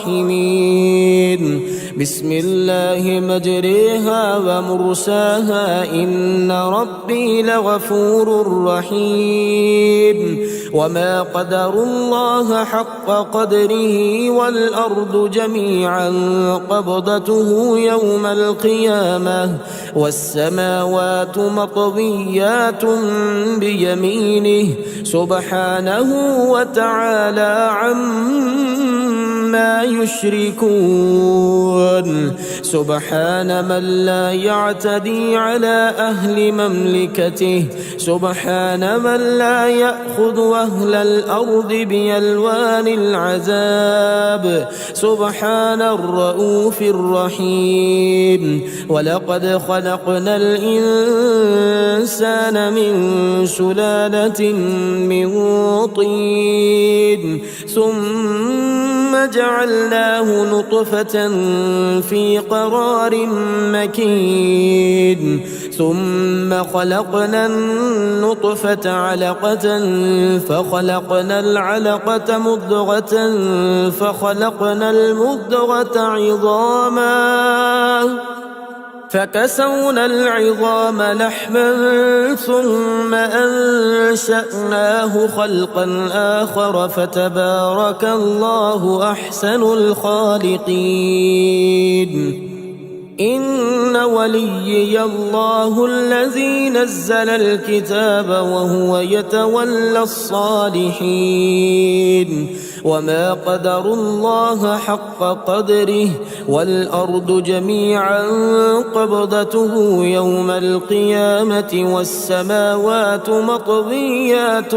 A: الراحمين. بسم الله مجريها ومرساها إن ربي لغفور رحيم. وما قدروا الله حق قدره والأرض جميعا قبضته يوم القيامة والسماوات مطويات بيمينه سبحانه وتعالى عما يشركون. سبحان من لا يعتدي على أهل مملكته. سبحان من لا يأخذ أهل الأرض بألوان العذاب. سبحان الرؤوف الرحيم. ولقد خلقنا الإنسان من سلالة من طين ثم جعلناه نطفة في قرار مكين ثم خلقنا النطفة علقة فخلقنا العلقة مضغة فخلقنا المضغة عظاما فكسونا العظام لحما ثم أنشأناه خلقا آخر فتبارك الله أحسن الخالقين. إن وليي الله الذي نزل الكتاب وهو يتولى الصالحين. وما قدروا الله حق قدره والأرض جميعا قبضته يوم القيامة والسماوات مطويات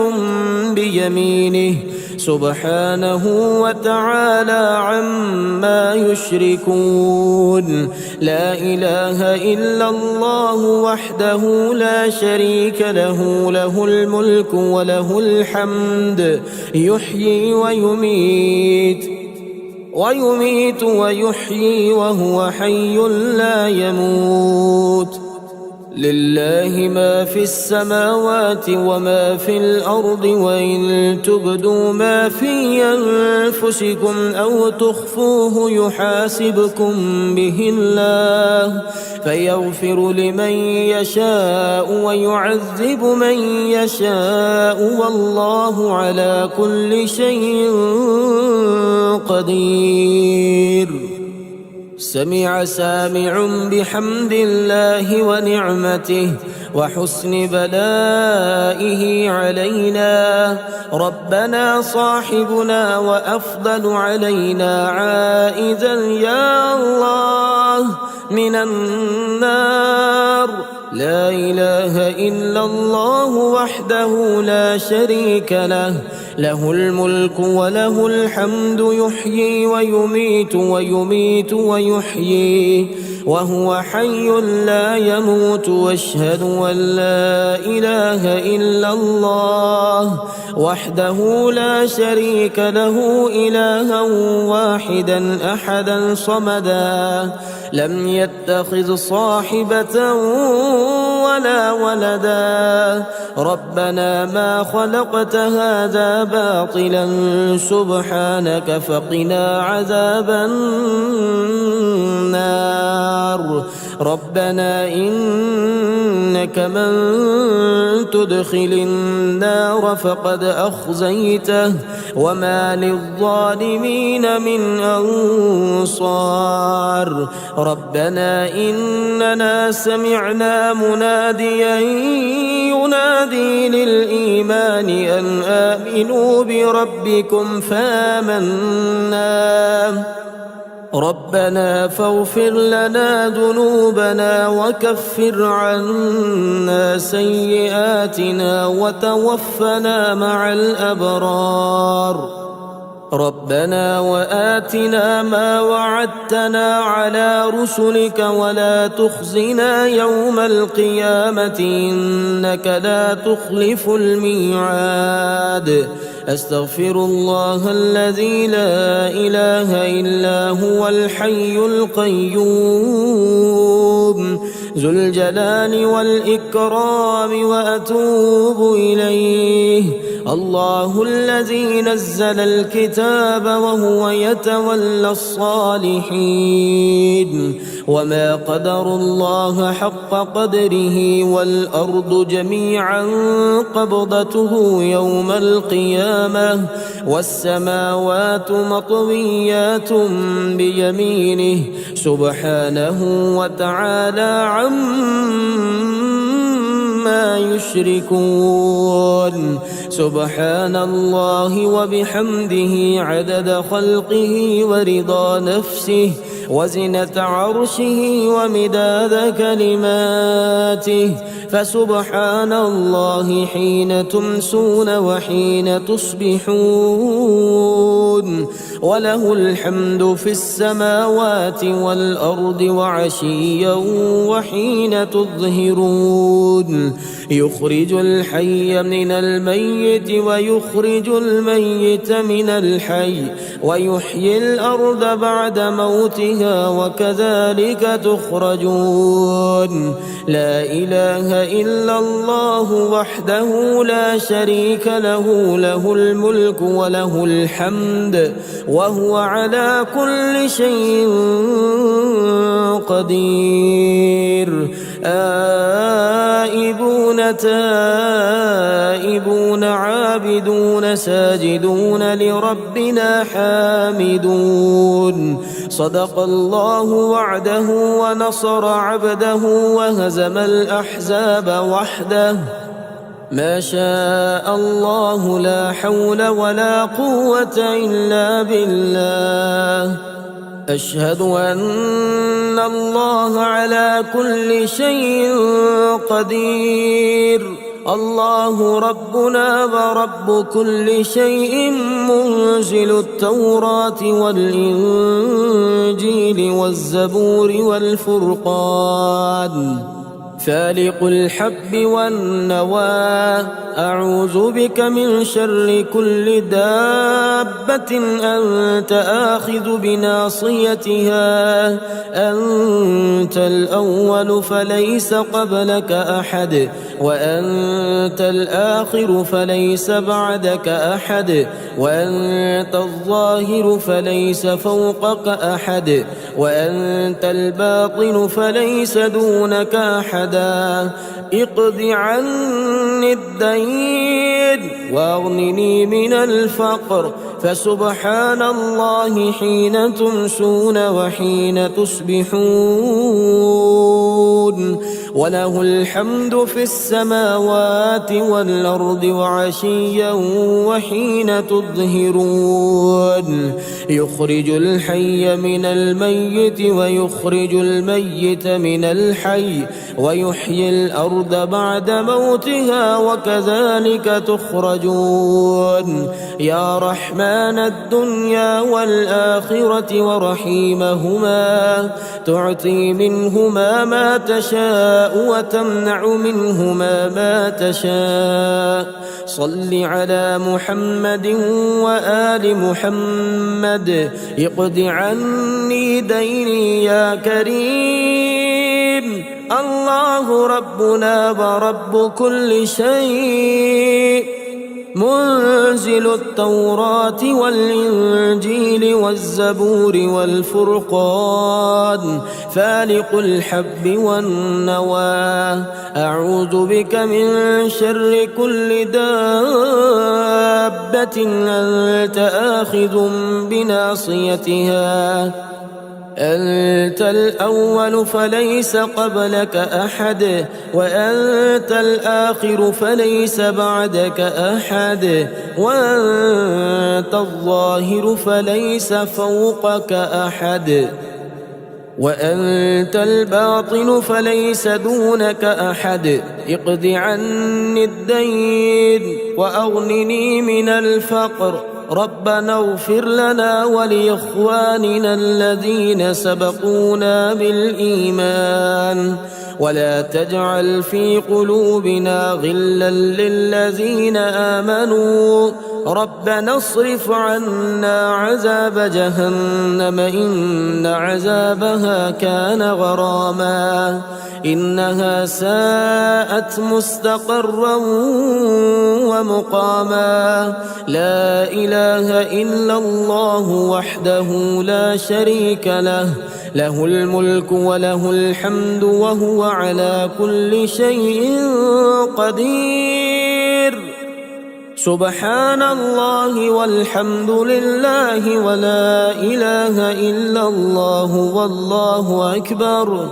A: بيمينه سبحانه وتعالى عما يشركون. لا إله إلا الله وحده لا شريك له له الملك وله الحمد يحيي ويميت ويحيي وهو حي لا يموت. لله ما في السماوات وما في الأرض وإن تبدوا ما في أنفسكم أو تخفوه يحاسبكم به الله فيغفر لمن يشاء ويعذب من يشاء والله على كل شيء قدير. سمع سامع بحمد الله ونعمته وحسن بلائه علينا. ربنا صاحبنا وأفضل علينا عائدا يا الله من النار. لا إله إلا الله وحده لا شريك له، له الملك وله الحمد، يحيي ويميت ويميت ويحيي وهو حي لا يموت. واشهد أن لا إله إلا الله وحده لا شريك له، إلها واحدا أحدا صمدا، لم يتخذ صاحبة ولا ولدا. ربنا ما خلقت هذا باطلا سبحانك فقنا عذاب النار. ربنا إنك من تدخل النار فقد أخزيته وما للظالمين من أنصار. ربنا إننا سمعنا مناديا ينادي للإيمان أن آمنوا بربكم فآمنا. ربنا فاغفر لنا ذنوبنا وكفر عنا سيئاتنا وتوفنا مع الأبرار. ربنا وآتنا ما وعدتنا على رسلك ولا تخزنا يوم القيامة إنك لا تخلف الميعاد. أستغفر الله الذي لا إله إلا هو الحي القيوم ذو الجلال والإكرام وأتوب إليه. الله الذي نزل الكتاب وهو يتولى الصالحين وما قدر الله حق قدره والأرض جميعا قبضته يوم القيامة والسماوات مطويات بيمينه سبحانه وتعالى عما يشركون. سبحان الله وبحمده عدد خلقه ورضا نفسه وزنة عرشه ومداد كلماته. فسبحان الله حين تمسون وحين تصبحون وله الحمد في السماوات والأرض وعشيا وحين تظهرون. يخرج الحي من الميت ويخرج الميت من الحي ويحيي الأرض بعد موتها وكذلك تخرجون. لا إله إلا الله وحده لا شريك له، له الملك وله الحمد وهو على كل شيء قدير. آئبون تائبون عابدون ساجدون لربنا حامدون. صدق الله وعده ونصر عبده وهزم الأحزاب وحده. ما شاء الله لا حول ولا قوة إلا بالله. أشهد أن الله على كل شيء قدير. الله ربنا ورب كل شيء منزل التوراة والإنجيل والزبور والفرقان فالق الحب والنوى. أعوذ بك من شر كل دابة أنت آخذ بناصيتها. أنت الأول فليس قبلك أحد وأنت الآخر فليس بعدك أحد وأنت الظاهر فليس فوقك أحد وأنت الباطن فليس دونك أحدا. اقض عنا عني الدين وأغنني من الفقر. فسبحان الله حين تمسون وحين تصبحون، وله الحمد في السماوات والأرض وعشيا وحين تظهرون. يخرج الحي من الميت ويخرج الميت من الحي ويحيي الأرض بعد موتها وكذلك تخرجون. يا رحمن الدنيا والآخرة ورحيمهما، تعطي منهما ما تشاء وتمنع منهما ما تشاء. صل على محمد وآل محمد، اقض عني ديني يا كريم. الله ربنا ورب كل شيء، منزل التوراة والإنجيل والزبور والفرقان، فالق الحب والنوى. أعوذ بك من شر كل دابة أنت آخذ بناصيتها. أنت الأول فليس قبلك أحد، وأنت الآخر فليس بعدك أحد، وأنت الظاهر فليس فوقك أحد، وأنت الباطن فليس دونك أحد. اقض عني الدين وأغنني من الفقر. ربنا اغفر لنا ولإخواننا الذين سبقونا بالإيمان، ولا تجعل في قلوبنا غلا للذين آمنوا. ربنا اصرف عنا عذاب جهنم إن عذابها كان غراما، إنها ساءت مستقرا ومقاما. لا إله إلا الله وحده لا شريك له، له الملك وله الحمد وهو على كل شيء قدير. سبحان الله والحمد لله ولا إله إلا الله والله أكبر،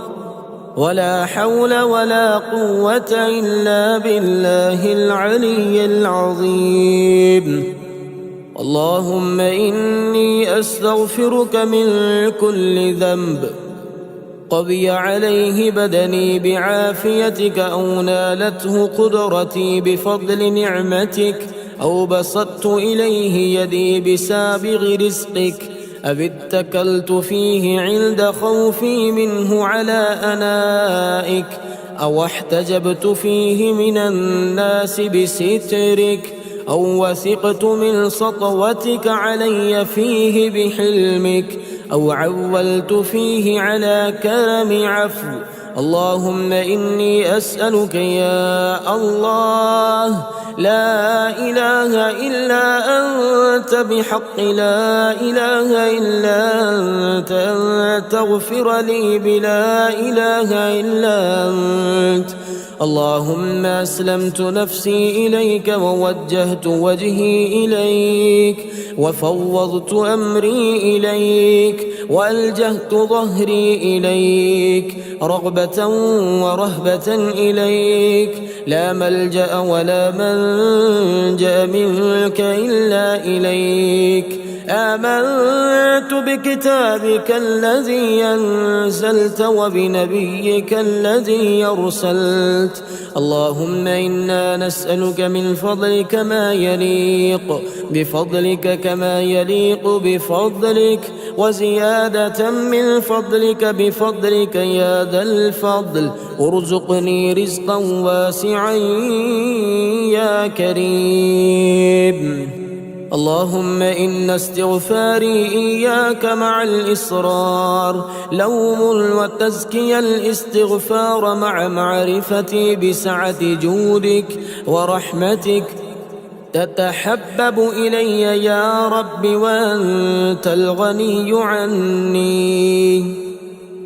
A: ولا حول ولا قوة إلا بالله العلي العظيم. اللهم إني أستغفرك من كل ذنب قضي عليه بدني بعافيتك، أو نالته قدرتي بفضل نعمتك، أو بسطت إليه يدي بسابغ رزقك، أو اتكلت فيه عند خوفي منه على أنائك، أو احتجبت فيه من الناس بسترك، أو وثقت من سطوتك علي فيه بحلمك، أو عولت فيه على كرم عفو. اللهم إني أسألك يا الله لا إله إلا أنت بحق لا إله إلا أنت أن تغفر لي بلا إله إلا أنت. اللهم أسلمت نفسي إليك ووجهت وجهي إليك وفوضت أمري إليك وألجهت ظهري إليك رغبة ورهبة إليك، لا ملجأ ولا منجأ منك إلا إليك. آمنت بكتابك الذي أنزلت وبنبيك الذي أرسلت. اللهم إنا نسألك من فضلك ما يليق بفضلك كما يليق بفضلك، وزيادة من فضلك بفضلك يا ذا الفضل. ارزقني رزقا واسعا يا كريم. اللهم إن استغفاري إياك مع الإصرار لوم، وتزكي الاستغفار مع معرفتي بسعة جودك ورحمتك. تتحبب إلي يا رب وأنت الغني عني،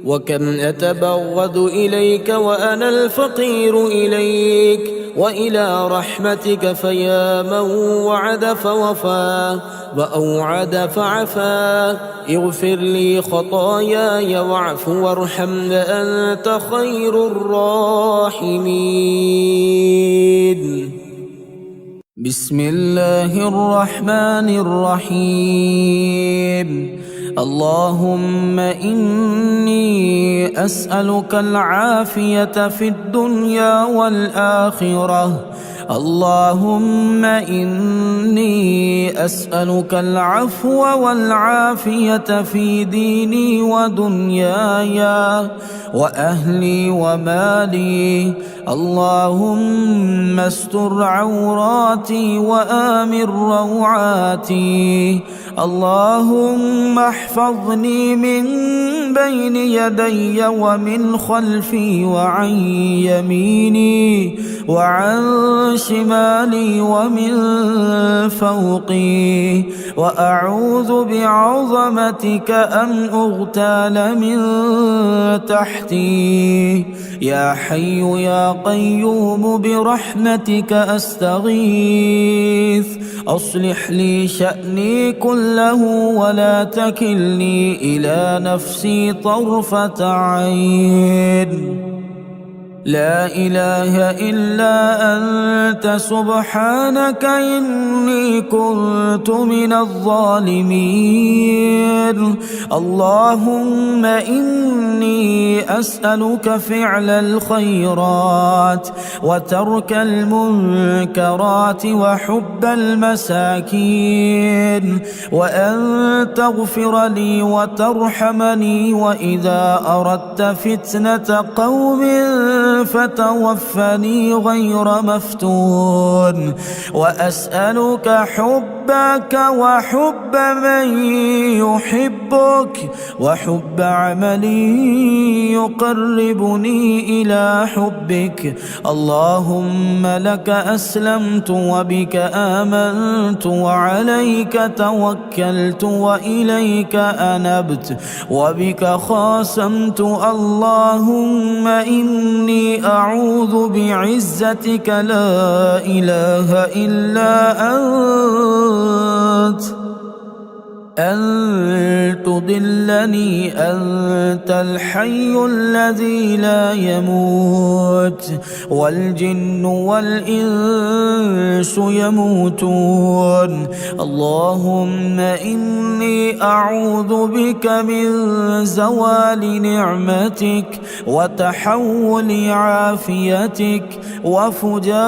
A: وكم أتبغض إليك وأنا الفقير إليك. وإلى رحمتك فيا من وعد فوفى وأوعد فعفى اغفر لي خطاياي واعف وارحم أنت خير الراحمين.
B: بسم الله الرحمن الرحيم. اللهم إني أسألك العافية في الدنيا والآخرة. اللهم إني أسألك العفو والعافية في ديني ودنياي وأهلي ومالي. اللهم استر عوراتي وآمن روعاتي. اللهم احفظني من بين يدي ومن خلفي وعن يميني وعن شمالي ومن فوقي. وأعوذ بعظمتك أن أغتال من تحتي. يا حي يا قيوم برحمتك أستغيث. أصلح لي شأني كله ولا تكلني إلى نفسي طرفة عين. لا إله إلا أنت سبحانك إني كنت من الظالمين. اللهم إني أسألك فعل الخيرات وترك المنكرات وحب المساكين، وأن تغفر لي وترحمني وإذا أردت فتنة قوم فتوفني غير مفتون. وأسألك حبك وحب من يحبك وحب عمل يقربني إلى حبك. اللهم لك أسلمت وبك آمنت وعليك توكلت وإليك أنبت وبك خاصمت. اللهم إني أعوذ بعزتك لا إله إلا أنت أن تضلني. أنت الحي الذي لا يموت والجن والإنس يموتون. اللهم إني أعوذ بك من زوال نعمتك وتحول عافيتك وفجاءة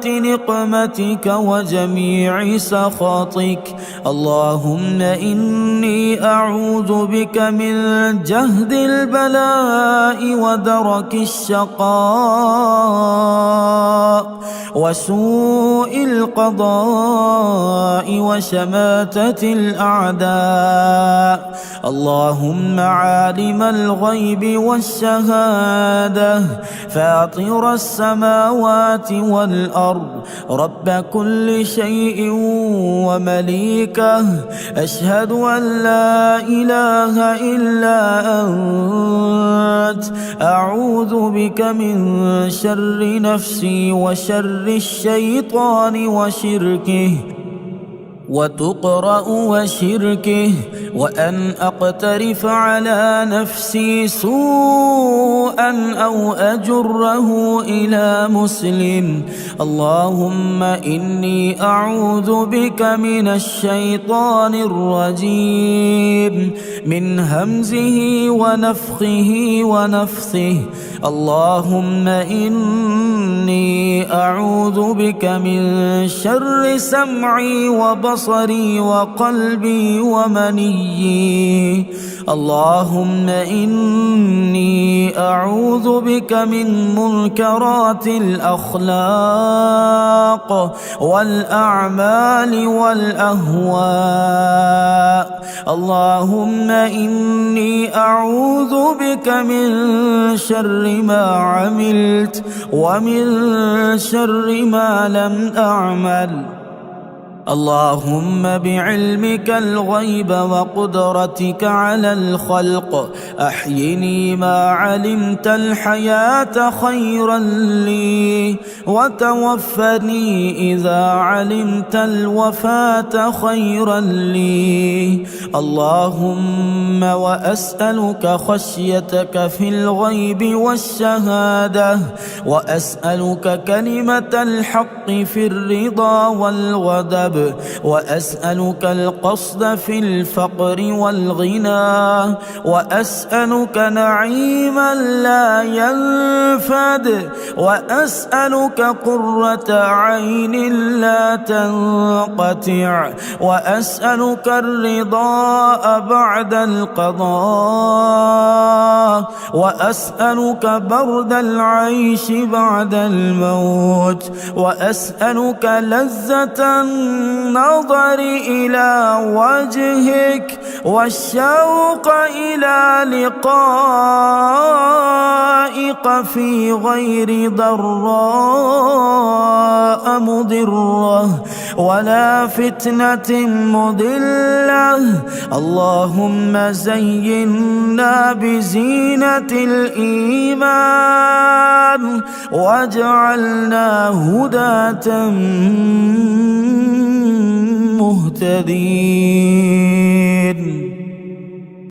B: نقمتك وجميع سخطك. اللهم إني أعوذ بك من جهد البلاء ودرك الشقاء وسوء القضاء وشماتة الأعداء. اللهم عالم الغيب والشهادة فاطر السماوات والأرض رب كل شيء ومليكه، أشهد أن لا إله إلا أنت. أعوذ بك من شر نفسي وشر الشيطان وشركه وتقرأ وشركه، وأن أقترف على نفسي سوءا أو أجره إلى مسلم. اللهم إني أعوذ بك من الشيطان الرجيم من همزه ونفخه ونفثه. اللهم إني أعوذ بك من شر سمعي وبصري وقلبي ومنيي. اللهم إني أعوذ بك من منكرات الأخلاق والأعمال والأهواء. اللهم إني أعوذ بك من شر ما عملت ومن شر ما لم أعمل. اللهم بعلمك الغيب وقدرتك على الخلق أحيني ما علمت الحياة خيرا لي وتوفني إذا علمت الوفاة خيرا لي. اللهم وأسألك خشيتك في الغيب والشهادة، وأسألك كلمة الحق في الرضا والغضب، وأسألك القصد في الفقر والغنى، وأسألك نعيما لا ينفد، وأسألك قرة عين لا تنقطع، وأسألك الرضا بعد القضاء، وأسألك برد العيش بعد الموت، وأسألك لذة النظر إلى وجهك والشوق إلى لقائك في غير ضراء مضرة ولا فتنة مضلة. اللهم زينا بزينة الإيمان واجعلنا هداة مهتدين.